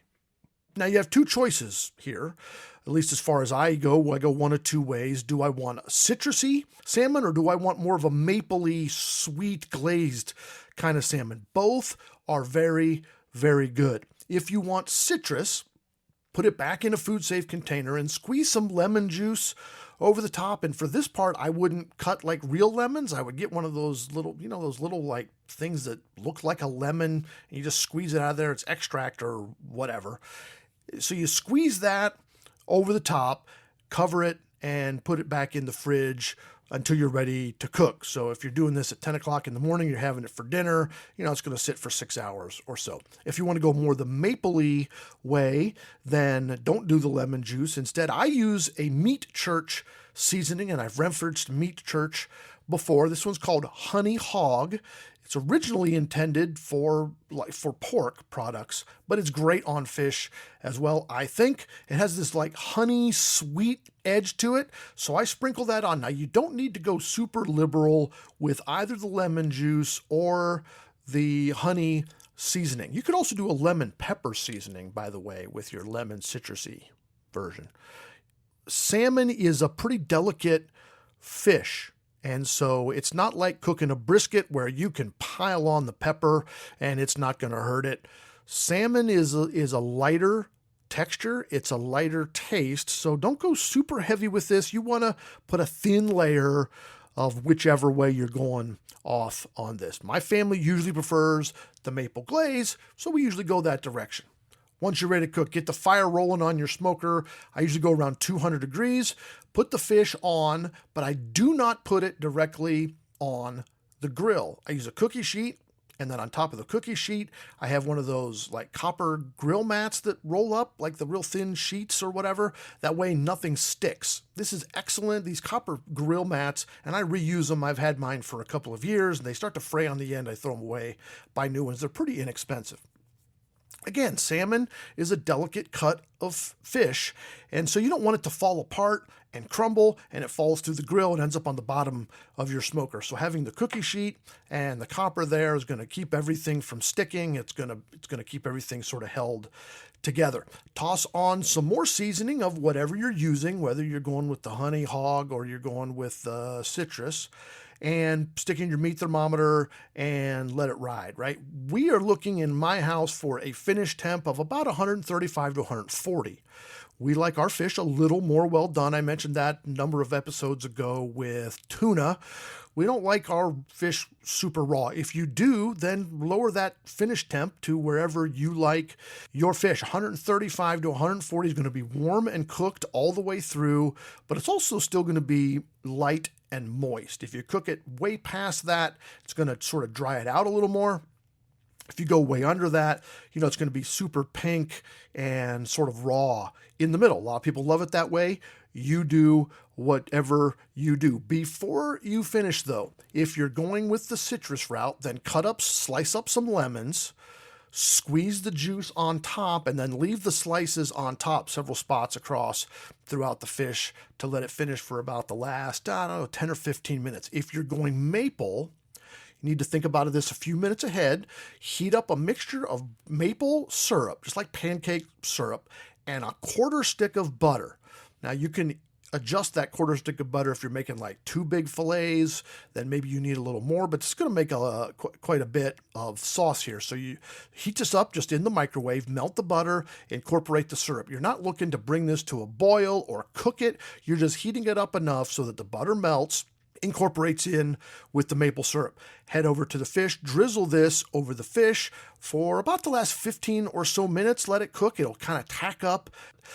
Now you have two choices here, at least as far as I go one of two ways. Do I want a citrusy salmon, or do I want more of a mapley, sweet, glazed kind of salmon? Both are very, very good. If you want citrus, put it back in a food safe container and squeeze some lemon juice over the top. And for this part, I wouldn't cut like real lemons. I would get one of those little, those little like things that look like a lemon, and you just squeeze it out of there. It's extract or whatever. So you squeeze that over the top, cover it, and put it back in the fridge until you're ready to cook. So if you're doing this at 10 o'clock in the morning, you're having it for dinner, it's going to sit for 6 hours or so. If you want to go more the mapley way, then don't do the lemon juice. Instead, I use a Meat Church seasoning, and I've referenced Meat Church before. This one's called Honey Hog. It's originally intended for pork products, but it's great on fish as well, I think. It has this like honey sweet edge to it, so I sprinkle that on. Now, you don't need to go super liberal with either the lemon juice or the honey seasoning. You could also do a lemon pepper seasoning, by the way, with your lemon citrusy version. Salmon is a pretty delicate fish. And so it's not like cooking a brisket where you can pile on the pepper and it's not going to hurt it. Salmon is a lighter texture. It's a lighter taste. So don't go super heavy with this. You want to put a thin layer of whichever way you're going off on this. My family usually prefers the maple glaze, so we usually go that direction. Once you're ready to cook, get the fire rolling on your smoker. I usually go around 200 degrees. Put the fish on, but I do not put it directly on the grill. I use a cookie sheet, and then on top of the cookie sheet, I have one of those like copper grill mats that roll up, like the real thin sheets or whatever. That way nothing sticks. This is excellent, these copper grill mats, and I reuse them. I've had mine for a couple of years, and they start to fray on the end. I throw them away, buy new ones. They're pretty inexpensive. Again, salmon is a delicate cut of fish, and so you don't want it to fall apart and crumble, and it falls through the grill and ends up on the bottom of your smoker. So having the cookie sheet and the copper there is going to keep everything from sticking. It's going to keep everything sort of held together. Toss on some more seasoning of whatever you're using, whether you're going with the honey hog or you're going with citrus, and stick in your meat thermometer and let it ride, right? We are looking in my house for a finish temp of about 135 to 140. We like our fish a little more well done. I mentioned that a number of episodes ago with tuna. We don't like our fish super raw. If you do, then lower that finish temp to wherever you like your fish. 135 to 140 is going to be warm and cooked all the way through, but it's also still going to be light and moist. If you cook it way past that, it's going to sort of dry it out a little more. If you go way under that, it's going to be super pink and sort of raw in the middle. A lot of people love it that way. You do whatever you do. Before you finish, though, if you're going with the citrus route, then slice up some lemons, squeeze the juice on top, and then leave the slices on top several spots across throughout the fish to let it finish for about the last, 10 or 15 minutes. If you're going maple, you need to think about this a few minutes ahead. Heat up a mixture of maple syrup, just like pancake syrup, and a quarter stick of butter. Now, you can adjust that quarter stick of butter if you're making like 2 big fillets, then maybe you need a little more, but it's going to make quite a bit of sauce here. So you heat this up just in the microwave, melt the butter, incorporate the syrup. You're not looking to bring this to a boil or cook it. You're just heating it up enough so that the butter melts, incorporates in with the maple syrup. Head over to the fish, drizzle this over the fish for about the last 15 or so minutes. Let it cook. It'll kind of tack up,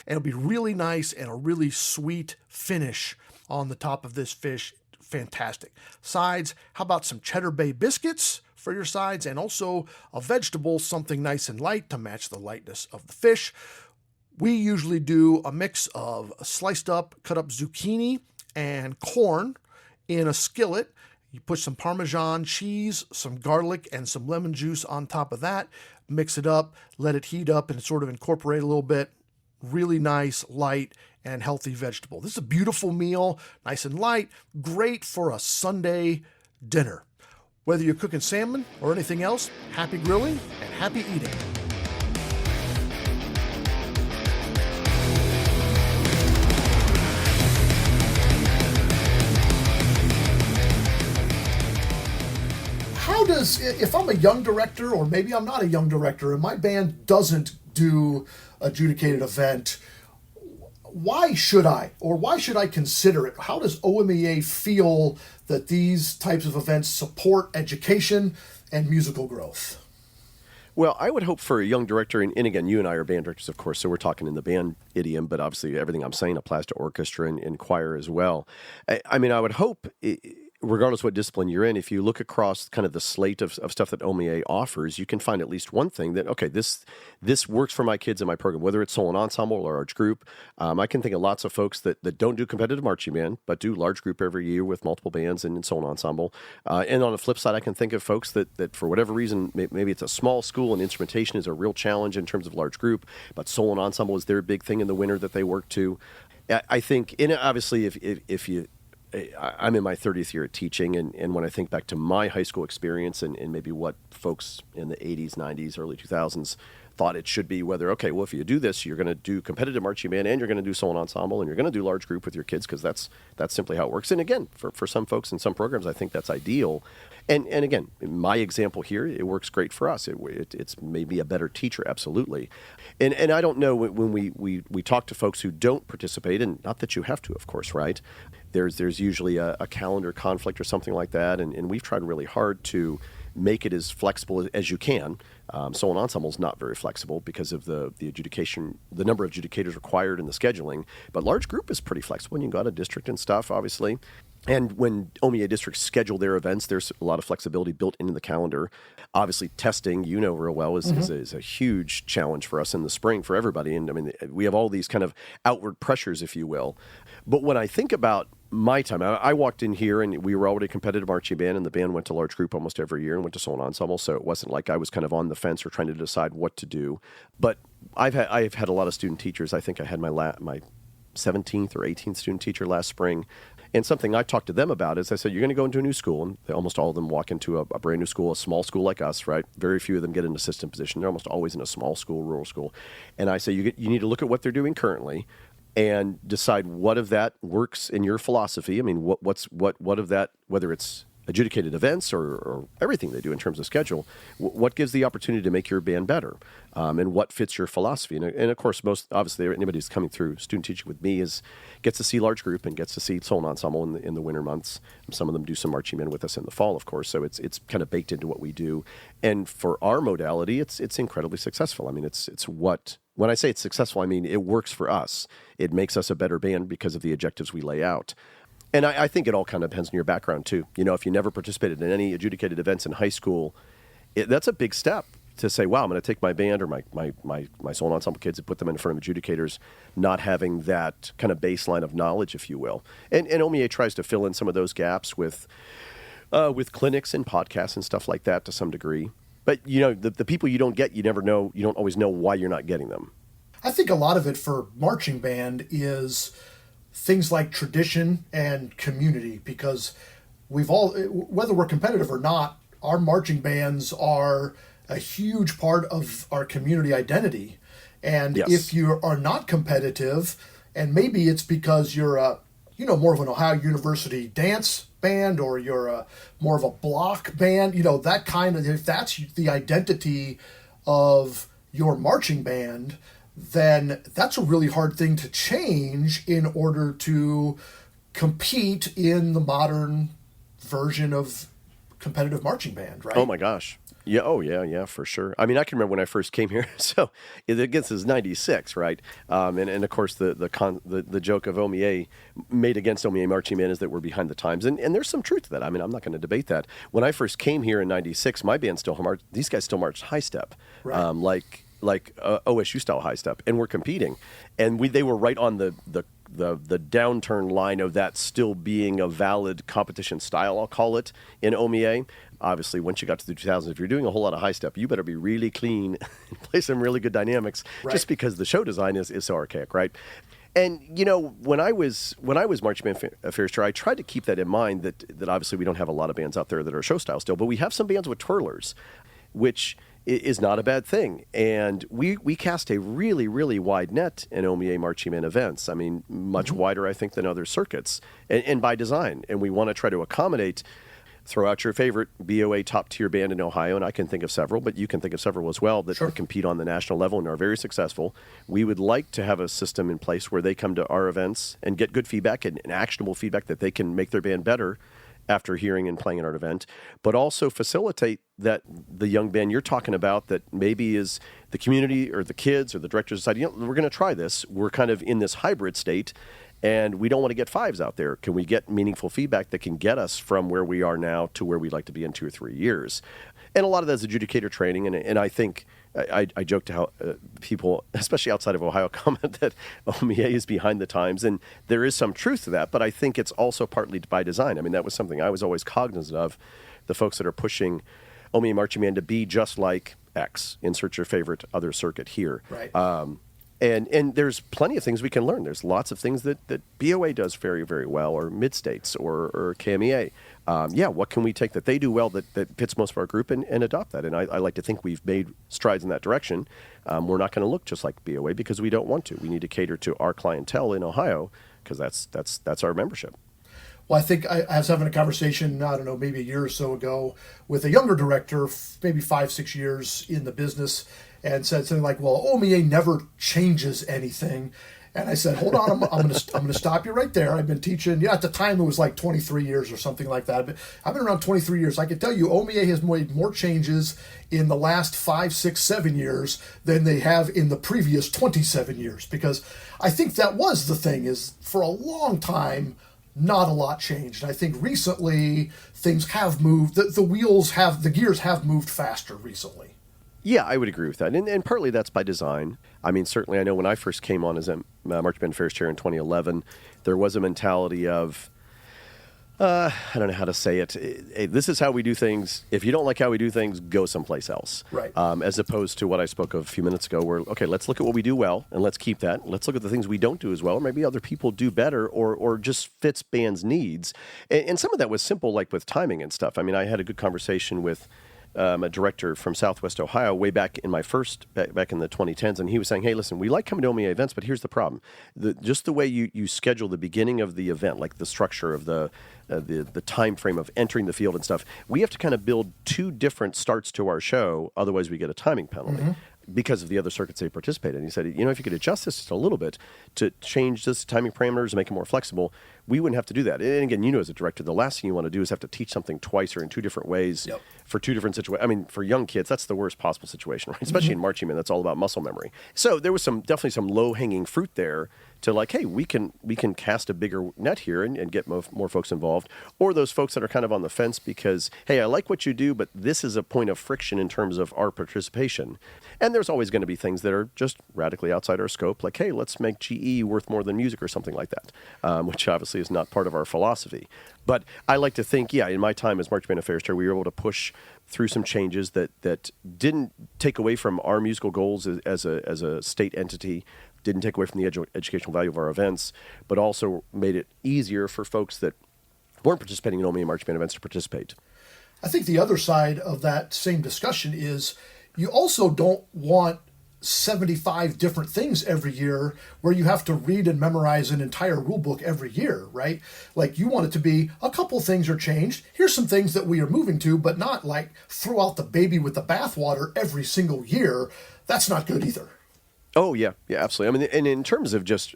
and it'll be really nice and a really sweet finish on the top of this fish. Fantastic. Sides, how about some Cheddar Bay biscuits for your sides, and also a vegetable, something nice and light to match the lightness of the fish. We usually do a mix of sliced up, cut up zucchini and corn in a skillet. You put some Parmesan cheese, some garlic, and some lemon juice on top of that. Mix it up, let it heat up, and sort of incorporate a little bit. Really nice, light, and healthy vegetable. This is a beautiful meal, nice and light, great for a Sunday dinner. Whether you're cooking salmon or anything else, happy grilling and happy eating. If I'm a young director, or maybe I'm not a young director, and my band doesn't do adjudicated event, why should I consider it? How does OMEA feel that these types of events support education and musical growth? Well, I would hope for a young director, and again, you and I are band directors, of course, so we're talking in the band idiom, but obviously everything I'm saying applies to orchestra and choir as well. I would hope, regardless what discipline you're in, if you look across kind of the slate of stuff that OMEA offers, you can find at least one thing that, okay, this works for my kids in my program, whether it's solo ensemble or large group. I can think of lots of folks that don't do competitive marching band, but do large group every year with multiple bands and solo ensemble. And on the flip side, I can think of folks that for whatever reason, maybe it's a small school and instrumentation is a real challenge in terms of large group, but solo ensemble is their big thing in the winter that they work to. I think, obviously, if you... I'm in my 30th year at teaching, and when I think back to my high school experience and maybe what folks in the 80s, 90s, early 2000s thought it should be, whether, okay, well, if you do this, you're going to do competitive marching band and you're going to do solo ensemble and you're going to do large group with your kids because that's simply how it works. And again, for some folks in some programs, I think that's ideal. And again, my example here, it works great for us. It's maybe a better teacher, absolutely. And I don't know, when we talk to folks who don't participate, and not that you have to, of course, right? There's usually a calendar conflict or something like that, and we've tried really hard to make it as flexible as you can. Solo ensemble is not very flexible because of the adjudication, the number of adjudicators required in the scheduling. But large group is pretty flexible, and you can go out of district and stuff, obviously. And when OMEA districts schedule their events, there's a lot of flexibility built into the calendar. Obviously, testing, you know real well, is a huge challenge for us in the spring for everybody. And I mean, we have all these kind of outward pressures, if you will. But when I think about my time, I walked in here and we were already a competitive marching band, and the band went to large group almost every year and went to solo ensemble. So it wasn't like I was kind of on the fence or trying to decide what to do. But I've had a lot of student teachers. I think I had my 17th or 18th student teacher last spring. And something I talked to them about is I said, you're going to go into a new school. And almost all of them walk into a brand new school, a small school like us, right? Very few of them get an assistant position. They're almost always in a small school, rural school. And I say, you need to look at what they're doing currently and decide what of that works in your philosophy. I mean, what of that, whether it's adjudicated events or everything they do in terms of schedule, what gives the opportunity to make your band better, and what fits your philosophy. And of course, obviously anybody who's coming through student teaching with me gets to see large group and gets to see solo ensemble in the winter months. Some of them do some marching band with us in the fall, of course. So it's kind of baked into what we do. And for our modality, it's incredibly successful. I mean, when I say it's successful, I mean it works for us. It makes us a better band because of the objectives we lay out. And I think it all kind of depends on your background, too. You know, if you never participated in any adjudicated events in high school, that's a big step. to say, wow, I'm going to take my band or my solo ensemble kids and put them in front of adjudicators, not having that kind of baseline of knowledge, if you will. And OMEA tries to fill in some of those gaps with clinics and podcasts and stuff like that to some degree. But, the people you don't get, you never know, you don't always know why you're not getting them. I think a lot of it for marching band is things like tradition and community, because we've all, whether we're competitive or not, our marching bands are a huge part of our community identity. And yes. If you are not competitive, and maybe it's because you're a, more of an Ohio University dance band, or you're more of a block band, that kind of, if that's the identity of your marching band, then that's a really hard thing to change in order to compete in the modern version of competitive marching band, right? Oh my gosh. Yeah. Oh yeah, for sure. I mean, I can remember when I first came here. So this is 96, right? And of course the joke of OMEA made against OMEA marching band is that we're behind the times, and there's some truth to that. I mean, I'm not going to debate that. When I first came here in 96, my band these guys still marched high step, right. like OSU style high step, and we're competing, and they were right on the downturn line of that still being a valid competition style, I'll call it, in OMEA. Obviously, once you got to the 2000s, if you're doing a whole lot of high step, you better be really clean and play some really good dynamics, right. Just because the show design is so archaic, right? And, when I was Marching Band Affairs Chair, I tried to keep that in mind, that obviously we don't have a lot of bands out there that are show style still, but we have some bands with twirlers, which is not a bad thing. And we cast a really, really wide net in OMEA marching band events. I mean, much wider, I think, than other circuits, and by design. And we want to try to accommodate, throw out your favorite BOA top-tier band in Ohio, and I can think of several, but you can think of several as well that sure. compete on the national level and are very successful. We would like to have a system in place where they come to our events and get good feedback and actionable feedback that they can make their band better after hearing and playing at our event, but also facilitate that the young band you're talking about that maybe is the community or the kids or the directors decide, we're going to try this. We're kind of in this hybrid state, and we don't want to get fives out there. Can we get meaningful feedback that can get us from where we are now to where we'd like to be in 2 or 3 years? And a lot of that is adjudicator training, and I think I joke to how people, especially outside of Ohio, comment that OMEA is behind the times, and there is some truth to that, but I think it's also partly by design. I mean, that was something I was always cognizant of, the folks that are pushing OMEA marching band to be just like X, insert your favorite other circuit here. Right. And there's plenty of things we can learn. There's lots of things that BOA does very, very well, or Mid-States, or KMEA. What can we take that they do well that fits most of our group and adopt that? And I like to think we've made strides in that direction. We're not going to look just like BOA because we don't want to. We need to cater to our clientele in Ohio because that's our membership. Well, I think I was having a conversation, I don't know, maybe a year or so ago with a younger director, maybe 5-6 years in the business, and said something like, well, OMEA never changes anything. And I said, hold on, I'm going to stop you right there. I've been teaching, at the time it was like 23 years or something like that. But I've been around 23 years. I can tell you OMEA has made more changes in the last 5, 6, 7 years than they have in the previous 27 years. Because I think that was the thing, is for a long time, not a lot changed. I think recently things have moved. The gears have moved faster recently. Yeah, I would agree with that. And partly that's by design. I mean, certainly I know when I first came on as a Marching Band Affairs Chair in 2011, there was a mentality of, I don't know how to say it. Hey, this is how we do things. If you don't like how we do things, go someplace else. Right. As opposed to what I spoke of a few minutes ago where, okay, let's look at what we do well and let's keep that. Let's look at the things we don't do as well, or maybe other people do better or just fits band's needs. And some of that was simple, like with timing and stuff. I mean, I had a good conversation with a director from Southwest Ohio way back in my back in the 2010s, and he was saying, hey, listen, we like coming to OMEA events, but here's the problem. Just the way you schedule the beginning of the event, like the structure of the time frame of entering the field and stuff, we have to kind of build 2 different starts to our show, otherwise we get a timing penalty. Mm-hmm. Because of the other circuits they participate in. He said, if you could adjust this just a little bit to change this timing parameters and make it more flexible, we wouldn't have to do that. And again, as a director, the last thing you want to do is have to teach something twice or in two different ways for two different situations. I mean, for young kids, that's the worst possible situation, right? Especially in marching band, that's all about muscle memory. So there was definitely some low-hanging fruit there to like, hey, we can cast a bigger net here and get more folks involved. Or those folks that are kind of on the fence because, hey, I like what you do, but this is a point of friction in terms of our participation. And there's always going to be things that are just radically outside our scope, like, hey, let's make GE worth more than music or something like that, which obviously is not part of our philosophy. But I like to think, in my time as Marching Band Affairs Chair, we were able to push through some changes that didn't take away from our musical goals as a state entity, didn't take away from the educational value of our events, but also made it easier for folks that weren't participating in OMEA Marching Band events to participate. I think the other side of that same discussion is you also don't want 75 different things every year where you have to read and memorize an entire rule book every year, right? Like you want it to be a couple things are changed. Here's some things that we are moving to, but not like throw out the baby with the bathwater every single year. That's not good either. Oh, yeah, absolutely. I mean, and in terms of just,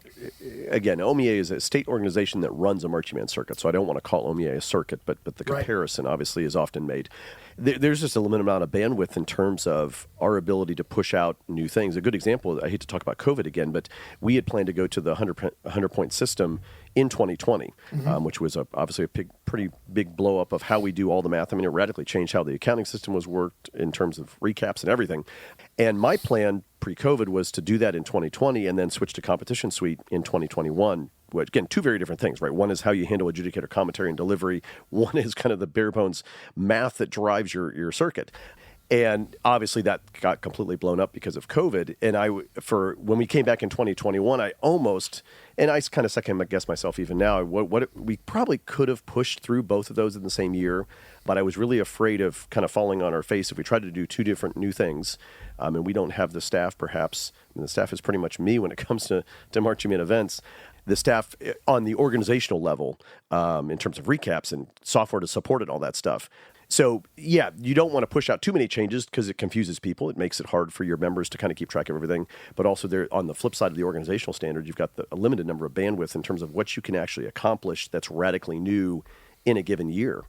again, OMEA is a state organization that runs a marching band circuit, so I don't want to call OMEA a circuit, but the comparison obviously is often made. There's just a limited amount of bandwidth in terms of our ability to push out new things. A good example, I hate to talk about COVID again, but we had planned to go to the 100-point system in 2020, which was obviously a pretty big blow up of how we do all the math. I mean, it radically changed how the accounting system was worked in terms of recaps and everything. And my plan pre-COVID was to do that in 2020 and then switch to competition suite in 2021. Which, again, two very different things, right? One is how you handle adjudicator commentary and delivery. One is kind of the bare bones math that drives your circuit. And obviously that got completely blown up because of COVID. And when we came back in 2021, I kind of second guess myself even now, we probably could have pushed through both of those in the same year, but I was really afraid of kind of falling on our face if we tried to do two different new things. And we don't have the staff, perhaps. I mean, the staff is pretty much me when it comes to marching band events. The staff on the organizational level, in terms of recaps and software to support it, all that stuff. So, you don't want to push out too many changes because it confuses people. It makes it hard for your members to kind of keep track of everything. But also, on the flip side of the organizational standard, you've got a limited number of bandwidth in terms of what you can actually accomplish that's radically new in a given year.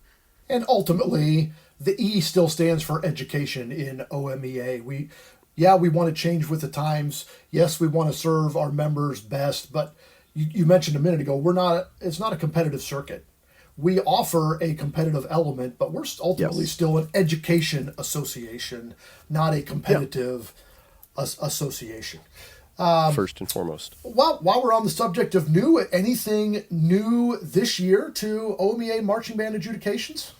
And ultimately, the E still stands for education in OMEA. We want to change with the times. Yes, we want to serve our members best, but you mentioned a minute ago, it's not a competitive circuit. We offer a competitive element, but we're ultimately still an education association, not a competitive association. First and foremost. While we're on the subject of anything new this year to OMEA marching band adjudications?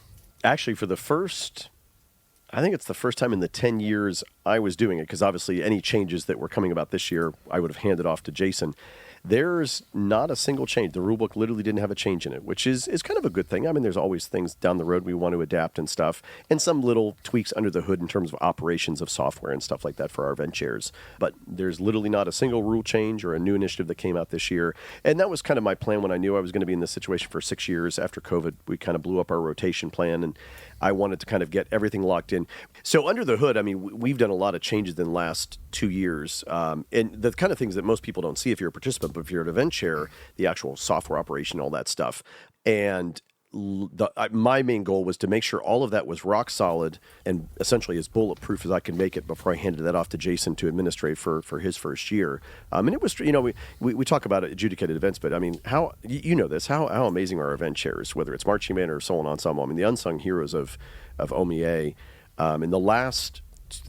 Actually, I think it's the first time in the 10 years I was doing it, because obviously any changes that were coming about this year, I would have handed off to Jason. There's not a single change. The rulebook literally didn't have a change in it, which is kind of a good thing. I mean, there's always things down the road we want to adapt and stuff, and some little tweaks under the hood in terms of operations of software and stuff like that for our event chairs. But there's literally not a single rule change or a new initiative that came out this year. And that was kind of my plan when I knew I was going to be in this situation for 6 years. After COVID, we kind of blew up our rotation plan, and I wanted to kind of get everything locked in. So under the hood, I mean, we've done a lot of changes in the last 2 years. And the kind of things that most people don't see if you're a participant, but if you're an event chair, the actual software operation, all that stuff. And my main goal was to make sure all of that was rock solid and essentially as bulletproof as I could make it before I handed that off to Jason to administrate for his first year. And it was, we talk about adjudicated events, but I mean, how amazing are our event chairs, whether it's marching band or solo ensemble. I mean, the unsung heroes of OMEA. In the last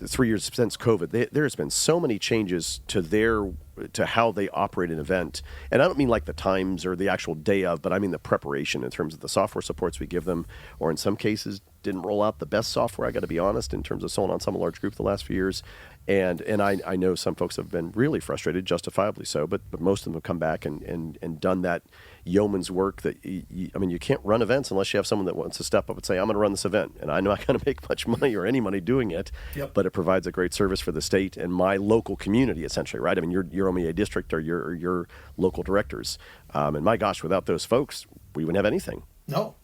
3 years since COVID, there has been so many changes to how they operate an event. And I don't mean like the times or the actual day of, but I mean the preparation in terms of the software supports we give them, or in some cases didn't roll out the best software, I got to be honest, in terms of solo ensemble large group the last few years. And I know some folks have been really frustrated, justifiably so, but most of them have come back and done that yeoman's work that, you can't run events unless you have someone that wants to step up and say, I'm going to run this event. And I know I'm not going to make much money or any money doing it, but it provides a great service for the state and my local community, essentially, right? I mean, your OMEA district or your local directors. And my gosh, without those folks, we wouldn't have anything. No,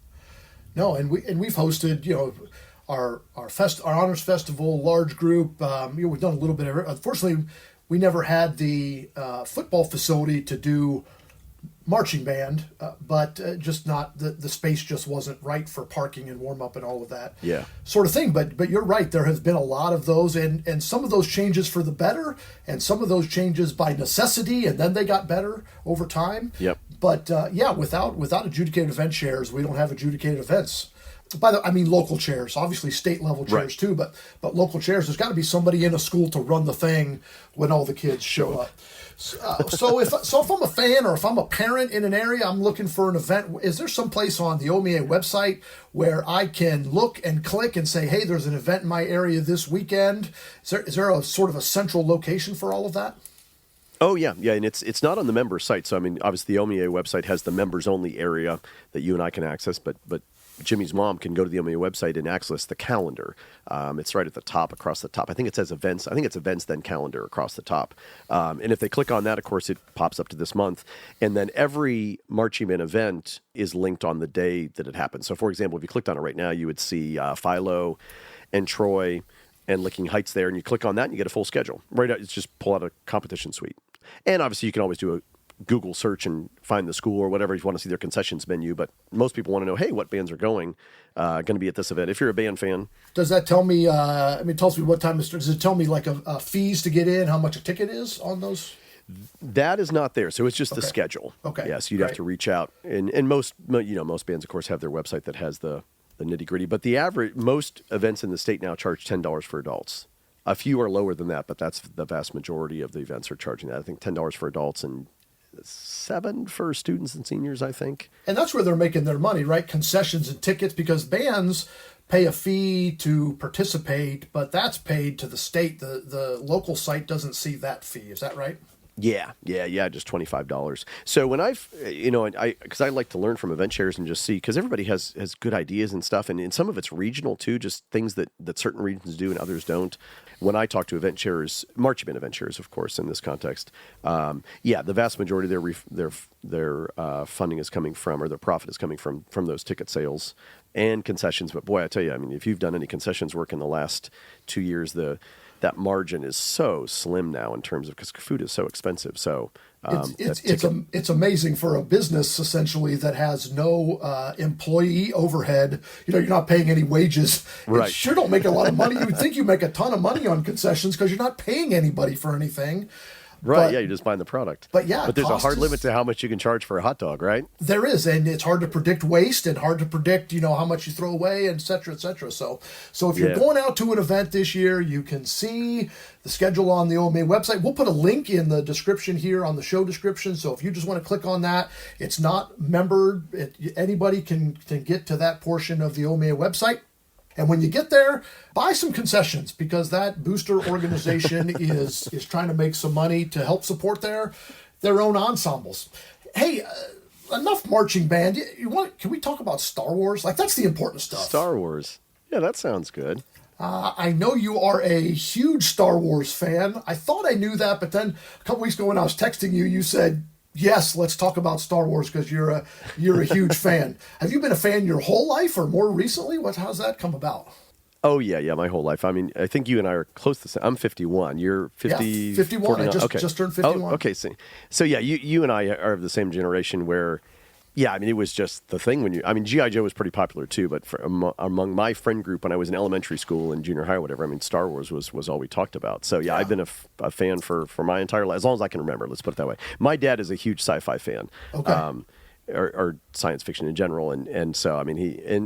and we've hosted, our honors festival, large group. We've done a little bit of it. Unfortunately, we never had the football facility to do marching band, but just not the space just wasn't right for parking and warm up and all of that sort of thing. But you're right. There has been a lot of those, and some of those changes for the better, and some of those changes by necessity, and then they got better over time. Yep. But without adjudicated event chairs, we don't have adjudicated events. I mean local chairs, obviously state level chairs too, but local chairs. There's got to be somebody in a school to run the thing when all the kids show up. So if I'm a fan or if I'm a parent in an area, I'm looking for an event. Is there some place on the OMEA website where I can look and click and say, hey, there's an event in my area this weekend? Is there a sort of a central location for all of that? Oh, yeah, and it's not on the member site. So, I mean, obviously the OMEA website has the members-only area that you and I can access, but Jimmy's mom can go to the OMEA website and access the calendar. It's right at the top, across the top. I think it says events. I think it's events, then calendar across the top. And if they click on that, of course, it pops up to this month. And then every marching band event is linked on the day that it happens. So, for example, if you clicked on it right now, you would see Philo and Troy and Licking Heights there. And you click on that and you get a full schedule. Right out, it's just pull out a competition suite. And obviously, you can always do a Google search and find the school or whatever if you want to see their concessions menu. But most people want to know, hey, what bands are going to be at this event? If you're a band fan. Does that tell me, it tells me what time does it tell me like a fees to get in, how much a ticket is on those? That is not there. So it's just the schedule. Okay. Yeah, so you'd have to reach out. And most bands, of course, have their website that has the nitty gritty. But most events in the state now charge $10 for adults. A few are lower than that, but that's the vast majority of the events are charging that. I think $10 for adults and $7 for students and seniors, I think. And that's where they're making their money, right? Concessions and tickets, because bands pay a fee to participate, but that's paid to the state. The local site doesn't see that fee. Is that right? Yeah, just $25. So when because I like to learn from event chairs and just see, because everybody has good ideas and stuff, and some of it's regional too, just things that certain regions do and others don't. When I talk to event chairs, marching band event chairs, of course, in this context, the vast majority of their funding is coming from, or their profit is coming from those ticket sales and concessions. But boy, I tell you, I mean, if you've done any concessions work in the last 2 years, that margin is so slim now in terms of, because food is so expensive. So it's amazing for a business essentially that has no employee overhead. You're not paying any wages. Right. It sure don't make a lot of money. You would think you make a ton of money on concessions because you're not paying anybody for anything. Right, you're just buying the product. But there's a hard limit to how much you can charge for a hot dog, right? There is, and it's hard to predict waste and hard to predict, how much you throw away, et cetera, et cetera. So if you're going out to an event this year, you can see the schedule on the OMEA website. We'll put a link in the description here on the show description. So if you just want to click on that, it's not membered. Anybody can get to that portion of the OMEA website. And when you get there, buy some concessions, because that booster organization is trying to make some money to help support their own ensembles. Hey, enough marching band. Can we talk about Star Wars? Like, that's the important stuff. Star Wars. Yeah, that sounds good. I know you are a huge Star Wars fan. I thought I knew that, but then a couple weeks ago when I was texting you, you said, yes, let's talk about Star Wars because you're a huge fan. Have you been a fan your whole life or more recently? How's that come about? Oh, yeah, my whole life. I mean, I think you and I are close to the same. I'm 51. You're 50? Yeah, 51. 49. I just turned 51. Oh, okay. So yeah, you and I are of the same generation where, yeah, I mean, it was just the thing G.I. Joe was pretty popular too, but among my friend group when I was in elementary school and junior high or whatever, I mean, Star Wars was all we talked about. So yeah, I've been a fan for my entire life, as long as I can remember, let's put it that way. My dad is a huge sci-fi fan. Okay. Or science fiction in general, and so I mean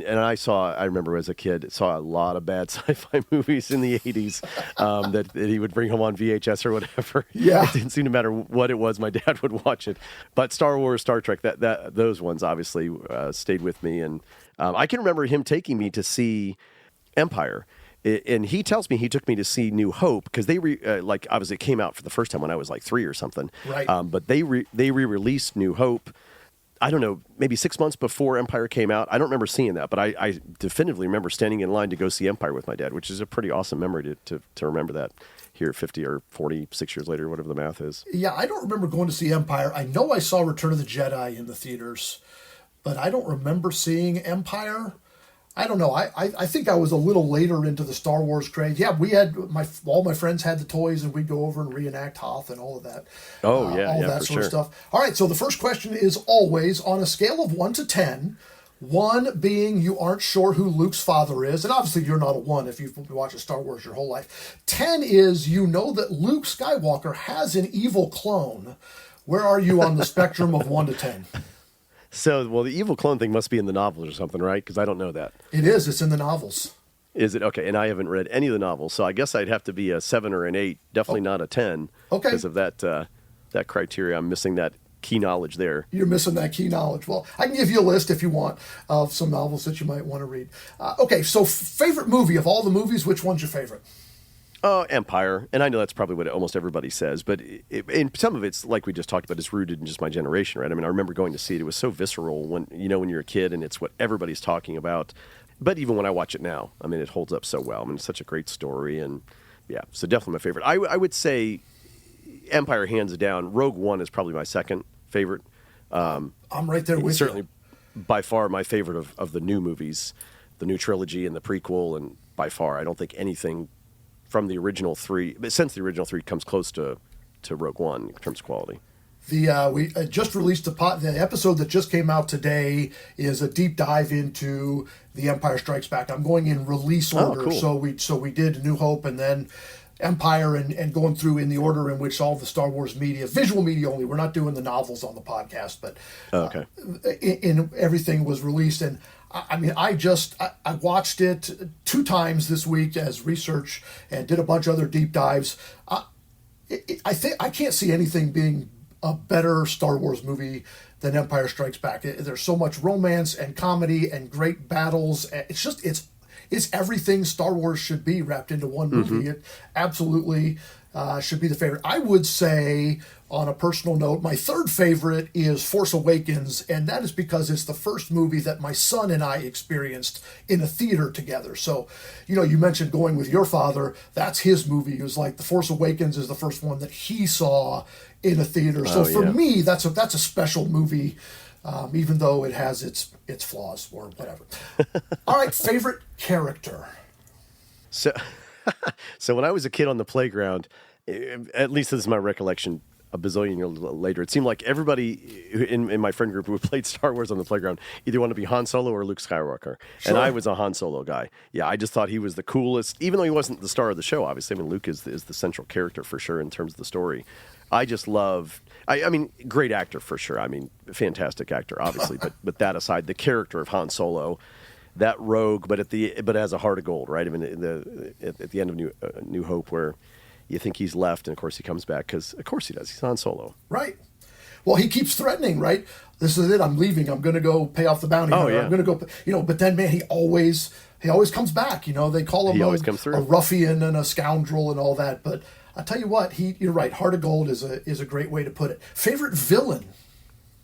I remember as a kid saw a lot of bad sci-fi movies in the 80s that he would bring home on VHS or whatever. Yeah, it didn't seem to matter what it was, my dad would watch it. But Star Wars, Star Trek, those ones obviously stayed with me, and I can remember him taking me to see Empire. And he tells me he took me to see New Hope because they obviously it came out for the first time when I was like 3 or something. Right. But they re-released New Hope. I don't know, maybe 6 months before Empire came out. I don't remember seeing that, but I definitively remember standing in line to go see Empire with my dad, which is a pretty awesome memory to remember that here 50 or 46 years later, whatever the math is. Yeah, I don't remember going to see Empire. I know I saw Return of the Jedi in the theaters, but I don't remember seeing Empire. I don't know. I think I was a little later into the Star Wars craze. Yeah, we had all my friends had the toys, and we'd go over and reenact Hoth and all of that. Oh yeah, all yeah, that for sort of sure. stuff. All right. So the first question is always on a scale of 1 to 10. 1 being you aren't sure who Luke's father is, and obviously you're not a 1 if you've been watching Star Wars your whole life. 10 is you know that Luke Skywalker has an evil clone. Where are you on the spectrum of 1 to 10? So, well, the evil clone thing must be in the novels or something, right? Because I don't know that. It is. It's in the novels. Is it? Okay, and I haven't read any of the novels, so I guess I'd have to be a 7 or an 8, definitely not a 10. Okay. Because of that criteria. I'm missing that key knowledge there. You're missing that key knowledge. Well, I can give you a list if you want of some novels that you might want to read. Okay, so favorite movie of all the movies, which one's your favorite? Empire, and I know that's probably what almost everybody says, but and some of it's like we just talked about is rooted in just my generation, right? I mean, I remember going to see it; it was so visceral when you're a kid, and it's what everybody's talking about. But even when I watch it now, I mean, it holds up so well. I mean, it's such a great story, and yeah, so definitely my favorite. I would say Empire hands down. Rogue One is probably my second favorite. I'm right there with certainly you. by far my favorite of the new movies, the new trilogy and the prequel, and by far I don't think anything from the original 3, but since the original 3 comes close to Rogue One in terms of quality. We just released the episode that just came out today is a deep dive into The Empire Strikes Back. I'm going in release order, cool. so we did New Hope and then Empire and going through in the order in which all the Star Wars media, visual media only. We're not doing the novels on the podcast, but Okay. In everything was released. And I mean, I watched it 2 times this week as research and did a bunch of other deep dives. I think I can't see anything being a better Star Wars movie than Empire Strikes Back. There's so much romance and comedy and great battles. It's everything Star Wars should be wrapped into one movie. Mm-hmm. It absolutely should be the favorite. I would say, on a personal note, my third favorite is Force Awakens, and that is because it's the first movie that my son and I experienced in a theater together. So, you mentioned going with your father. That's his movie. It was like The Force Awakens is the first one that he saw in a theater. So for me, that's a special movie. Even though it has its flaws or whatever. All right, favorite character. So when I was a kid on the playground, at least this is my recollection, a bazillion years later, it seemed like everybody in my friend group who played Star Wars on the playground either wanted to be Han Solo or Luke Skywalker. Sure. And I was a Han Solo guy. Yeah, I just thought he was the coolest, even though he wasn't the star of the show, obviously. I mean, Luke is the central character for sure in terms of the story. I just love... I mean, great actor for sure. I mean, fantastic actor, obviously. but that aside, the character of Han Solo, that rogue, but has a heart of gold, right? I mean, at the end of New Hope, where you think he's left, and of course he comes back because of course he does. He's Han Solo, right? Well, he keeps threatening, right? This is it. I'm leaving. I'm going to go pay off the bounty. Oh, yeah. I'm going to go. But then, man, he always comes back. They call him a ruffian and a scoundrel and all that, but. I'll tell you what, you're right. Heart of Gold is a great way to put it. Favorite villain?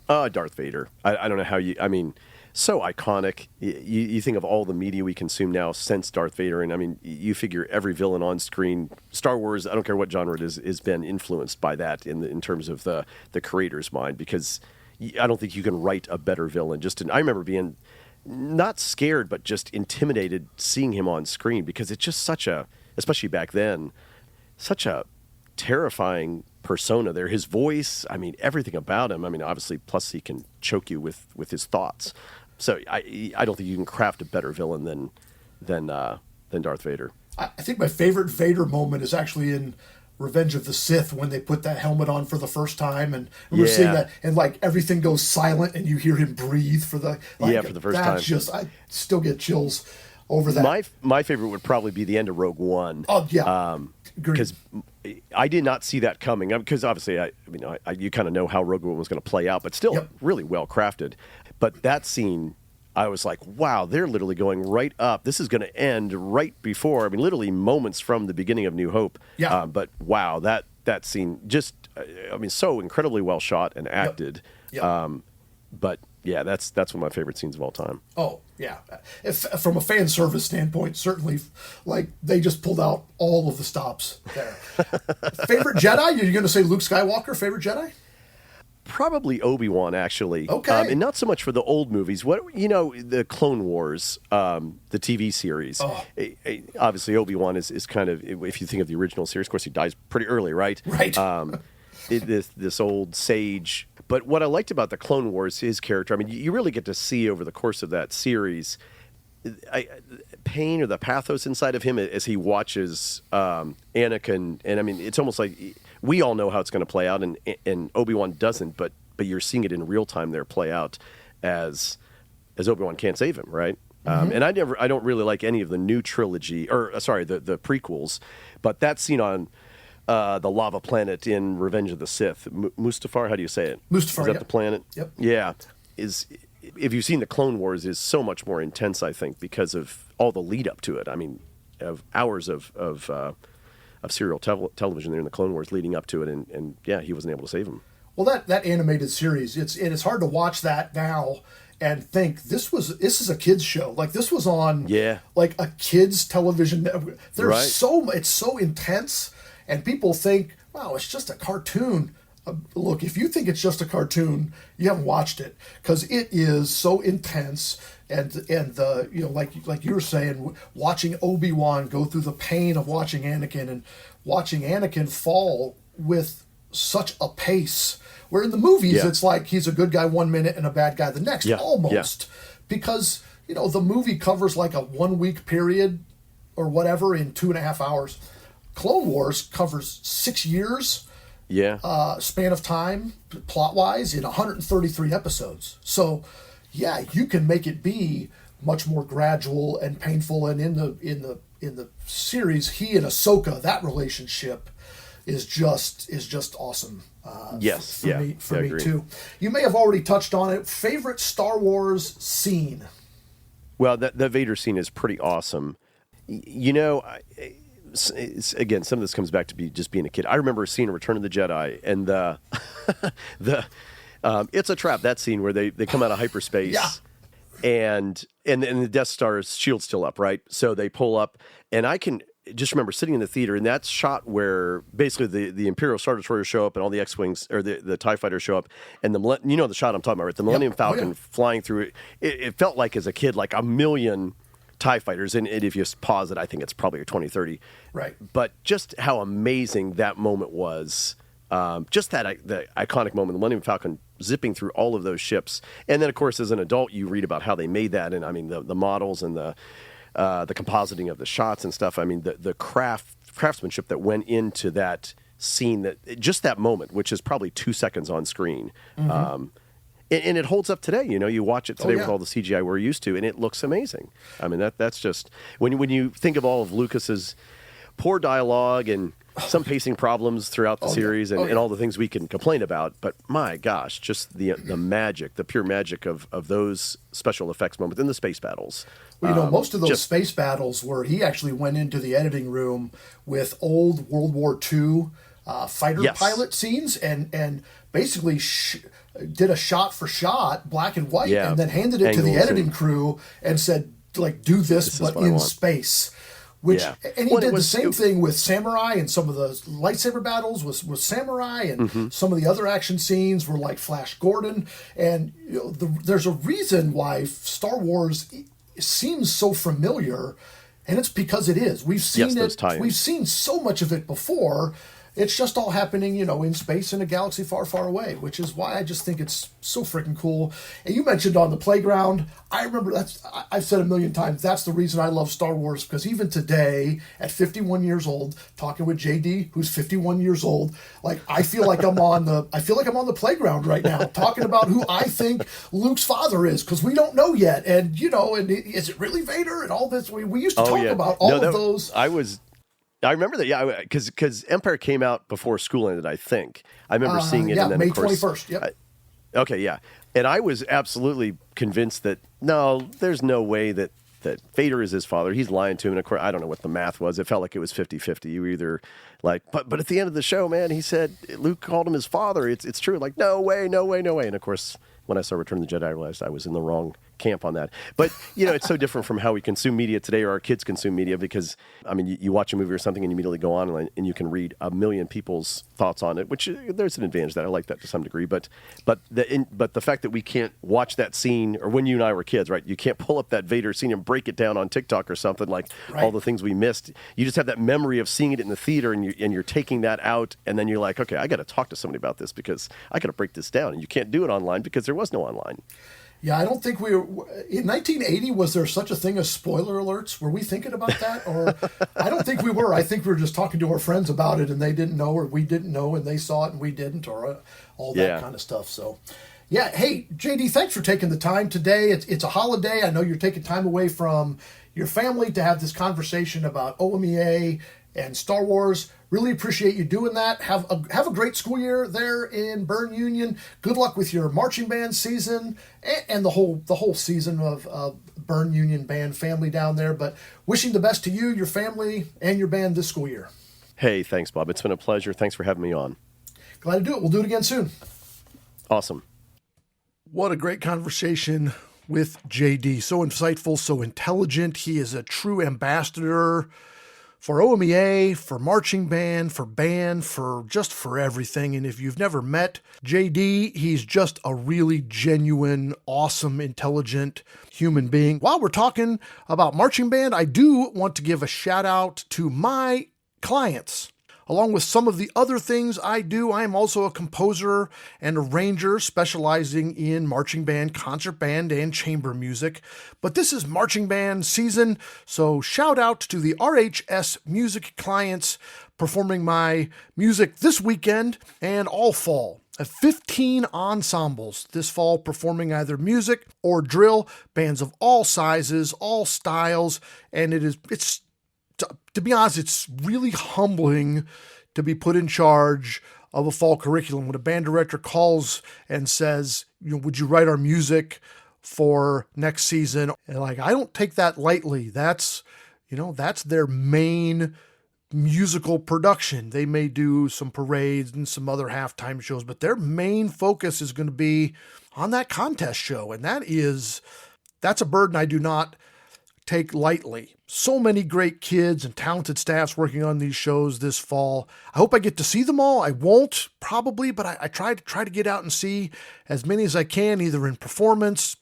Darth Vader. I don't know how I mean, so iconic. You think of all the media we consume now since Darth Vader, and I mean, you figure every villain on screen, Star Wars, I don't care what genre it is, has been influenced by that in terms of the creator's mind, because I don't think you can write a better villain. I remember being not scared, but just intimidated seeing him on screen, because it's just especially back then, such a terrifying persona there. His voice, I mean, everything about him. I mean, obviously, plus he can choke you with his thoughts. So I don't think you can craft a better villain than Darth Vader. I think my favorite Vader moment is actually in Revenge of the Sith when they put that helmet on for the first time, and we're seeing that, and like everything goes silent, and you hear him breathe for the first time. I still get chills over that. My favorite would probably be the end of Rogue One. Oh yeah. Because I did not see that coming. Because obviously, you kind of know how Rogue One was going to play out, but still really well crafted. But that scene, I was like, wow, they're literally going right up. This is going to end right before, I mean, literally moments from the beginning of New Hope. Yeah. But wow, that scene just, I mean, so incredibly well shot and acted. Yep. But yeah, that's one of my favorite scenes of all time. Oh, yeah. From a fan service standpoint, certainly, like, they just pulled out all of the stops there. Favorite Jedi? Are you going to say Luke Skywalker, favorite Jedi? Probably Obi-Wan, actually. Okay. And not so much for the old movies. The Clone Wars, the TV series. Oh. Obviously, Obi-Wan is kind of, if you think of the original series, of course, he dies pretty early, right? Right. This old sage. But what I liked about the Clone Wars, his character, I mean, you really get to see over the course of that series pain or the pathos inside of him as he watches Anakin. And I mean, it's almost like we all know how it's going to play out, and Obi-Wan doesn't, but you're seeing it in real time there play out as Obi-Wan can't save him, right? And I don't really like any of the new trilogy, or the prequels, but that scene on the lava planet in Revenge of the Sith, Mustafar, how do you say it? Mustafar, is that the planet? Yep. Yeah, if you've seen the Clone Wars, is so much more intense, I think, because of all the lead up to it. I mean, of hours of serial television there in the Clone Wars leading up to it, and yeah, he wasn't able to save him. Well, that animated series, it's hard to watch that now and think this is a kids show. Like this was on like a kids television. It's so intense, and people think, wow, it's just a cartoon. Look, if you think it's just a cartoon, you haven't watched it, because it is so intense, and the like you were saying, watching Obi-Wan go through the pain of watching Anakin and watching Anakin fall with such a pace, where in the movies it's like he's a good guy 1 minute and a bad guy the next, almost, because the movie covers like a 1 week period or whatever in 2.5 hours. Clone Wars covers 6 years. Span of time, plot-wise, in 133 episodes. So, yeah, you can make it be much more gradual and painful. And in the series, he and Ahsoka, that relationship is just awesome. For me too. You may have already touched on it. Favorite Star Wars scene? Well, that Vader scene is pretty awesome. Again, some of this comes back to just being a kid. I remember a scene in Return of the Jedi, and the it's a trap, that scene where they come out of hyperspace, and the Death Star's shield's still up, right? So they pull up, and I can just remember sitting in the theater, and that shot where basically the Imperial Star Destroyers show up, and all the X-Wings or the TIE Fighters show up, and the shot I'm talking about, right? The Millennium Falcon flying through it. It felt like, as a kid, like a million TIE Fighters, and if you pause it, I think it's probably 2030. Right. But just how amazing that moment was. Just the iconic moment, the Millennium Falcon zipping through all of those ships. And then, of course, as an adult, you read about how they made that, and I mean, the models and the compositing of the shots and stuff. I mean, the craftsmanship that went into that scene, just that moment, which is probably 2 seconds on screen. And it holds up today. You watch it today with all the CGI we're used to, and it looks amazing. I mean, that's just when you think of all of Lucas's poor dialogue and some pacing problems throughout the series, and all the things we can complain about. But my gosh, just the magic, the pure magic of those special effects moments in the space battles. Well, most of those space battles where he actually went into the editing room with old World War II fighter pilot scenes and basically did a shot for shot, black and white, and then handed it to the editing crew and said, like, do this but in space. And he did the same thing with Samurai, and some of the lightsaber battles was Samurai, and some of the other action scenes were like Flash Gordon. And there's a reason why Star Wars seems so familiar, and it's because it is. We've seen it. We've seen so much of it before. It's just all happening, in space in a galaxy far, far away, which is why I just think it's so freaking cool. And you mentioned on the playground. I remember I've said a million times, that's the reason I love Star Wars, because even today, at 51 years old, talking with JD, who's 51 years old, like I feel like I'm on the playground right now, talking about who I think Luke's father is, because we don't know yet. And and is it really Vader? And all this. We used to talk about all of those. I remember that, because Empire came out before school ended, I think. I remember seeing it, and then, May of course, 21st, yep. Okay, yeah. And I was absolutely convinced that, no, there's no way that Vader is his father. He's lying to him. And, of course, I don't know what the math was. It felt like it was 50-50. You either, like, but at the end of the show, man, he said, Luke called him his father. It's true. Like, no way. And, of course, when I saw Return of the Jedi, I realized I was in the wrong camp on that. But, it's so different from how we consume media today, or our kids consume media, because, I mean, you watch a movie or something and you immediately go on and you can read a million people's thoughts on it, which there's an advantage that I like that to some degree. But the fact that we can't watch that scene, or when you and I were kids, right? You can't pull up that Vader scene and break it down on TikTok or something, like all the things we missed. You just have that memory of seeing it in the theater, and you're taking that out, and then you're like, okay, I got to talk to somebody about this because I got to break this down. And you can't do it online because there was no online. Yeah, I don't think we were... In 1980, was there such a thing as spoiler alerts? Were we thinking about that? Or I don't think we were. I think we were just talking to our friends about it, and they didn't know, or we didn't know, and they saw it and we didn't, or all that kind of stuff. So, yeah. Hey, JD, thanks for taking the time today. It's a holiday. I know you're taking time away from your family to have this conversation about OMEA and Star Wars. Really appreciate you doing that. Have a great school year there in Bern Union. Good luck with your marching band season and the whole season of Bern Union band family down there. But wishing the best to you, your family, and your band this school year. Hey, thanks, Bob. It's been a pleasure. Thanks for having me on. Glad to do it. We'll do it again soon. Awesome. What a great conversation with JD. So insightful, so intelligent. He is a true ambassador for OMEA, for marching band, for everything. And if you've never met JD, he's just a really genuine, awesome, intelligent human being. While we're talking about marching band, I do want to give a shout out to my clients. Along with some of the other things I do, I am also a composer and arranger specializing in marching band, concert band, and chamber music. But this is marching band season, so shout out to the RHS music clients performing my music this weekend and all fall. 15 ensembles this fall performing either music or drill, bands of all sizes, all styles, and it's to be honest, it's really humbling to be put in charge of a fall curriculum when a band director calls and says, would you write our music for next season? And I don't take that lightly. That's their main musical production. They may do some parades and some other halftime shows, but their main focus is going to be on that contest show. And that's a burden I do not take lightly. So many great kids and talented staffs working on these shows this fall. I hope I get to see them all. I won't probably, but I try to get out and see as many as I can, either in performance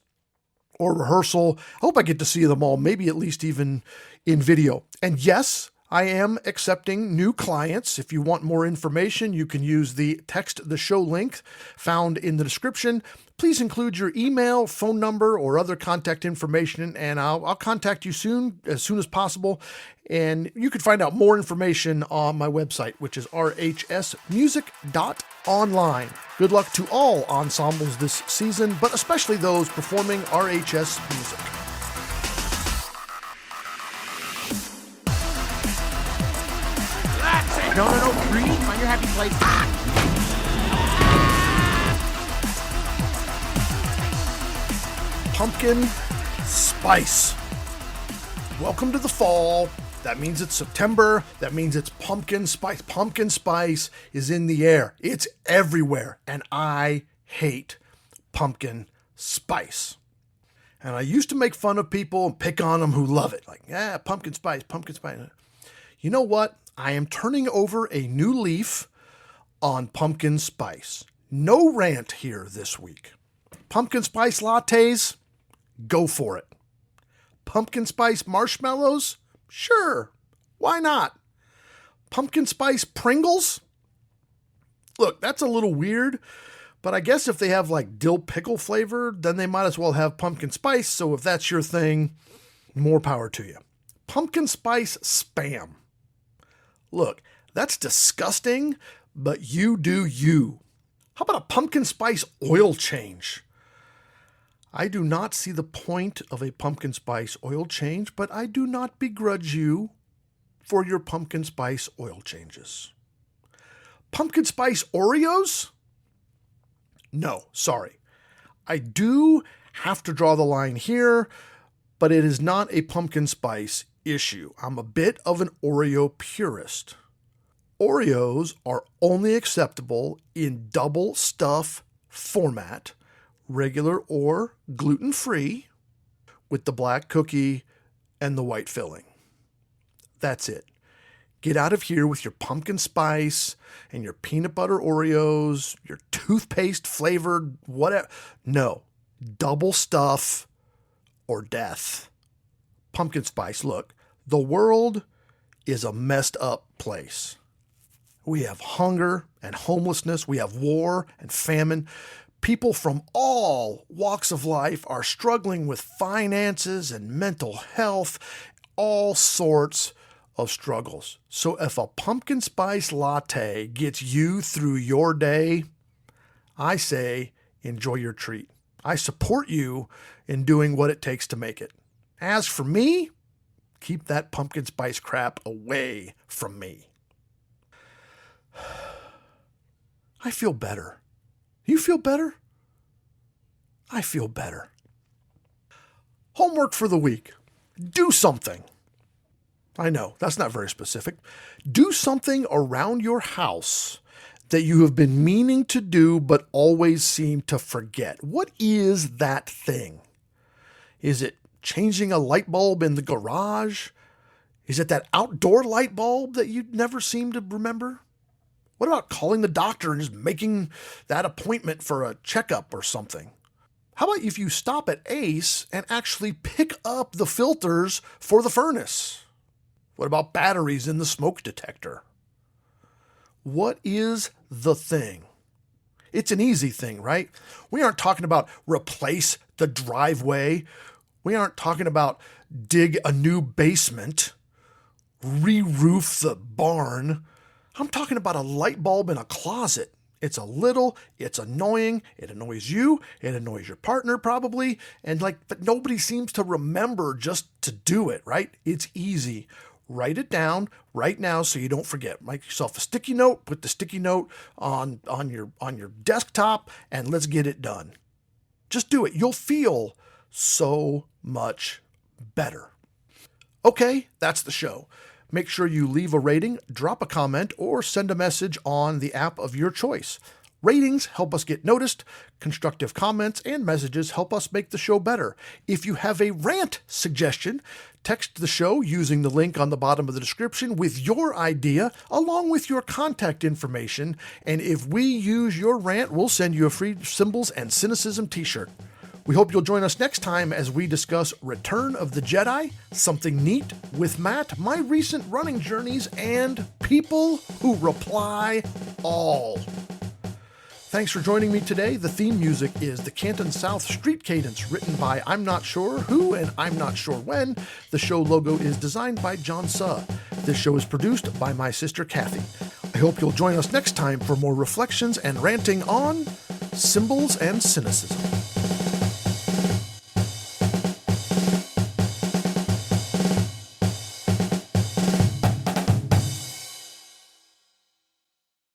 or rehearsal. I hope I get to see them all, maybe at least even in video. And yes, I am accepting new clients. If you want more information, you can use the text the show link found in the description. Please include your email, phone number, or other contact information, and I'll contact you as soon as possible. And you can find out more information on my website, which is rhsmusic.online. Good luck to all ensembles this season, but especially those performing RHS music. No, breathe. Find your happy place. Pumpkin spice. Welcome to the fall. That means it's September. That means it's pumpkin spice. Pumpkin spice is in the air. It's everywhere. And I hate pumpkin spice. And I used to make fun of people and pick on them who love it. Pumpkin spice, pumpkin spice. You know what? I am turning over a new leaf on pumpkin spice. No rant here this week. Pumpkin spice lattes, go for it. Pumpkin spice marshmallows, sure, why not? Pumpkin spice Pringles? Look, that's a little weird, but I guess if they have dill pickle flavor, then they might as well have pumpkin spice, so if that's your thing, more power to you. Pumpkin spice Spam. Look, that's disgusting, but you do you. How about a pumpkin spice oil change? I do not see the point of a pumpkin spice oil change, but I do not begrudge you for your pumpkin spice oil changes. Pumpkin spice Oreos? No, sorry. I do have to draw the line here, but it is not a pumpkin spice issue. I'm a bit of an Oreo purist. Oreos are only acceptable in double stuff format, regular or gluten-free, with the black cookie and the white filling. That's it. Get out of here with your pumpkin spice and your peanut butter Oreos, your toothpaste flavored whatever. No, double stuff or death. Pumpkin spice, look, the world is a messed up place. We have hunger and homelessness. We have war and famine. People from all walks of life are struggling with finances and mental health, all sorts of struggles. So if a pumpkin spice latte gets you through your day, I say enjoy your treat. I support you in doing what it takes to make it. As for me, keep that pumpkin spice crap away from me. I feel better. You feel better? I feel better. Homework for the week. Do something. I know, that's not very specific. Do something around your house that you have been meaning to do but always seem to forget. What is that thing? Is it changing a light bulb in the garage? Is it that outdoor light bulb that you never seem to remember? What about calling the doctor and just making that appointment for a checkup or something? How about if you stop at Ace and actually pick up the filters for the furnace? What about batteries in the smoke detector? What is the thing? It's an easy thing, right? We aren't talking about replace the driveway. We aren't talking about dig a new basement, re-roof the barn. I'm talking about a light bulb in a closet. It's a little, it's annoying, it annoys you, it annoys your partner probably, but nobody seems to remember just to do it, right? It's easy. Write it down right now so you don't forget. Make yourself a sticky note, put the sticky note on your desktop, and let's get it done. Just do it. You'll feel so much better. Okay, that's the show. Make sure you leave a rating, drop a comment, or send a message on the app of your choice. Ratings help us get noticed. Constructive comments and messages help us make the show better. If you have a rant suggestion, text the show using the link on the bottom of the description with your idea along with your contact information. And if we use your rant, we'll send you a free Symbols and Cynicism t-shirt. We hope you'll join us next time as we discuss Return of the Jedi, Something Neat with Matt, my recent running journeys, and people who reply all. Thanks for joining me today. The theme music is the Canton South Street Cadence, written by I'm Not Sure Who and I'm Not Sure When. The show logo is designed by John Suh. This show is produced by my sister Kathy. I hope you'll join us next time for more reflections and ranting on Symbols and Cynicism.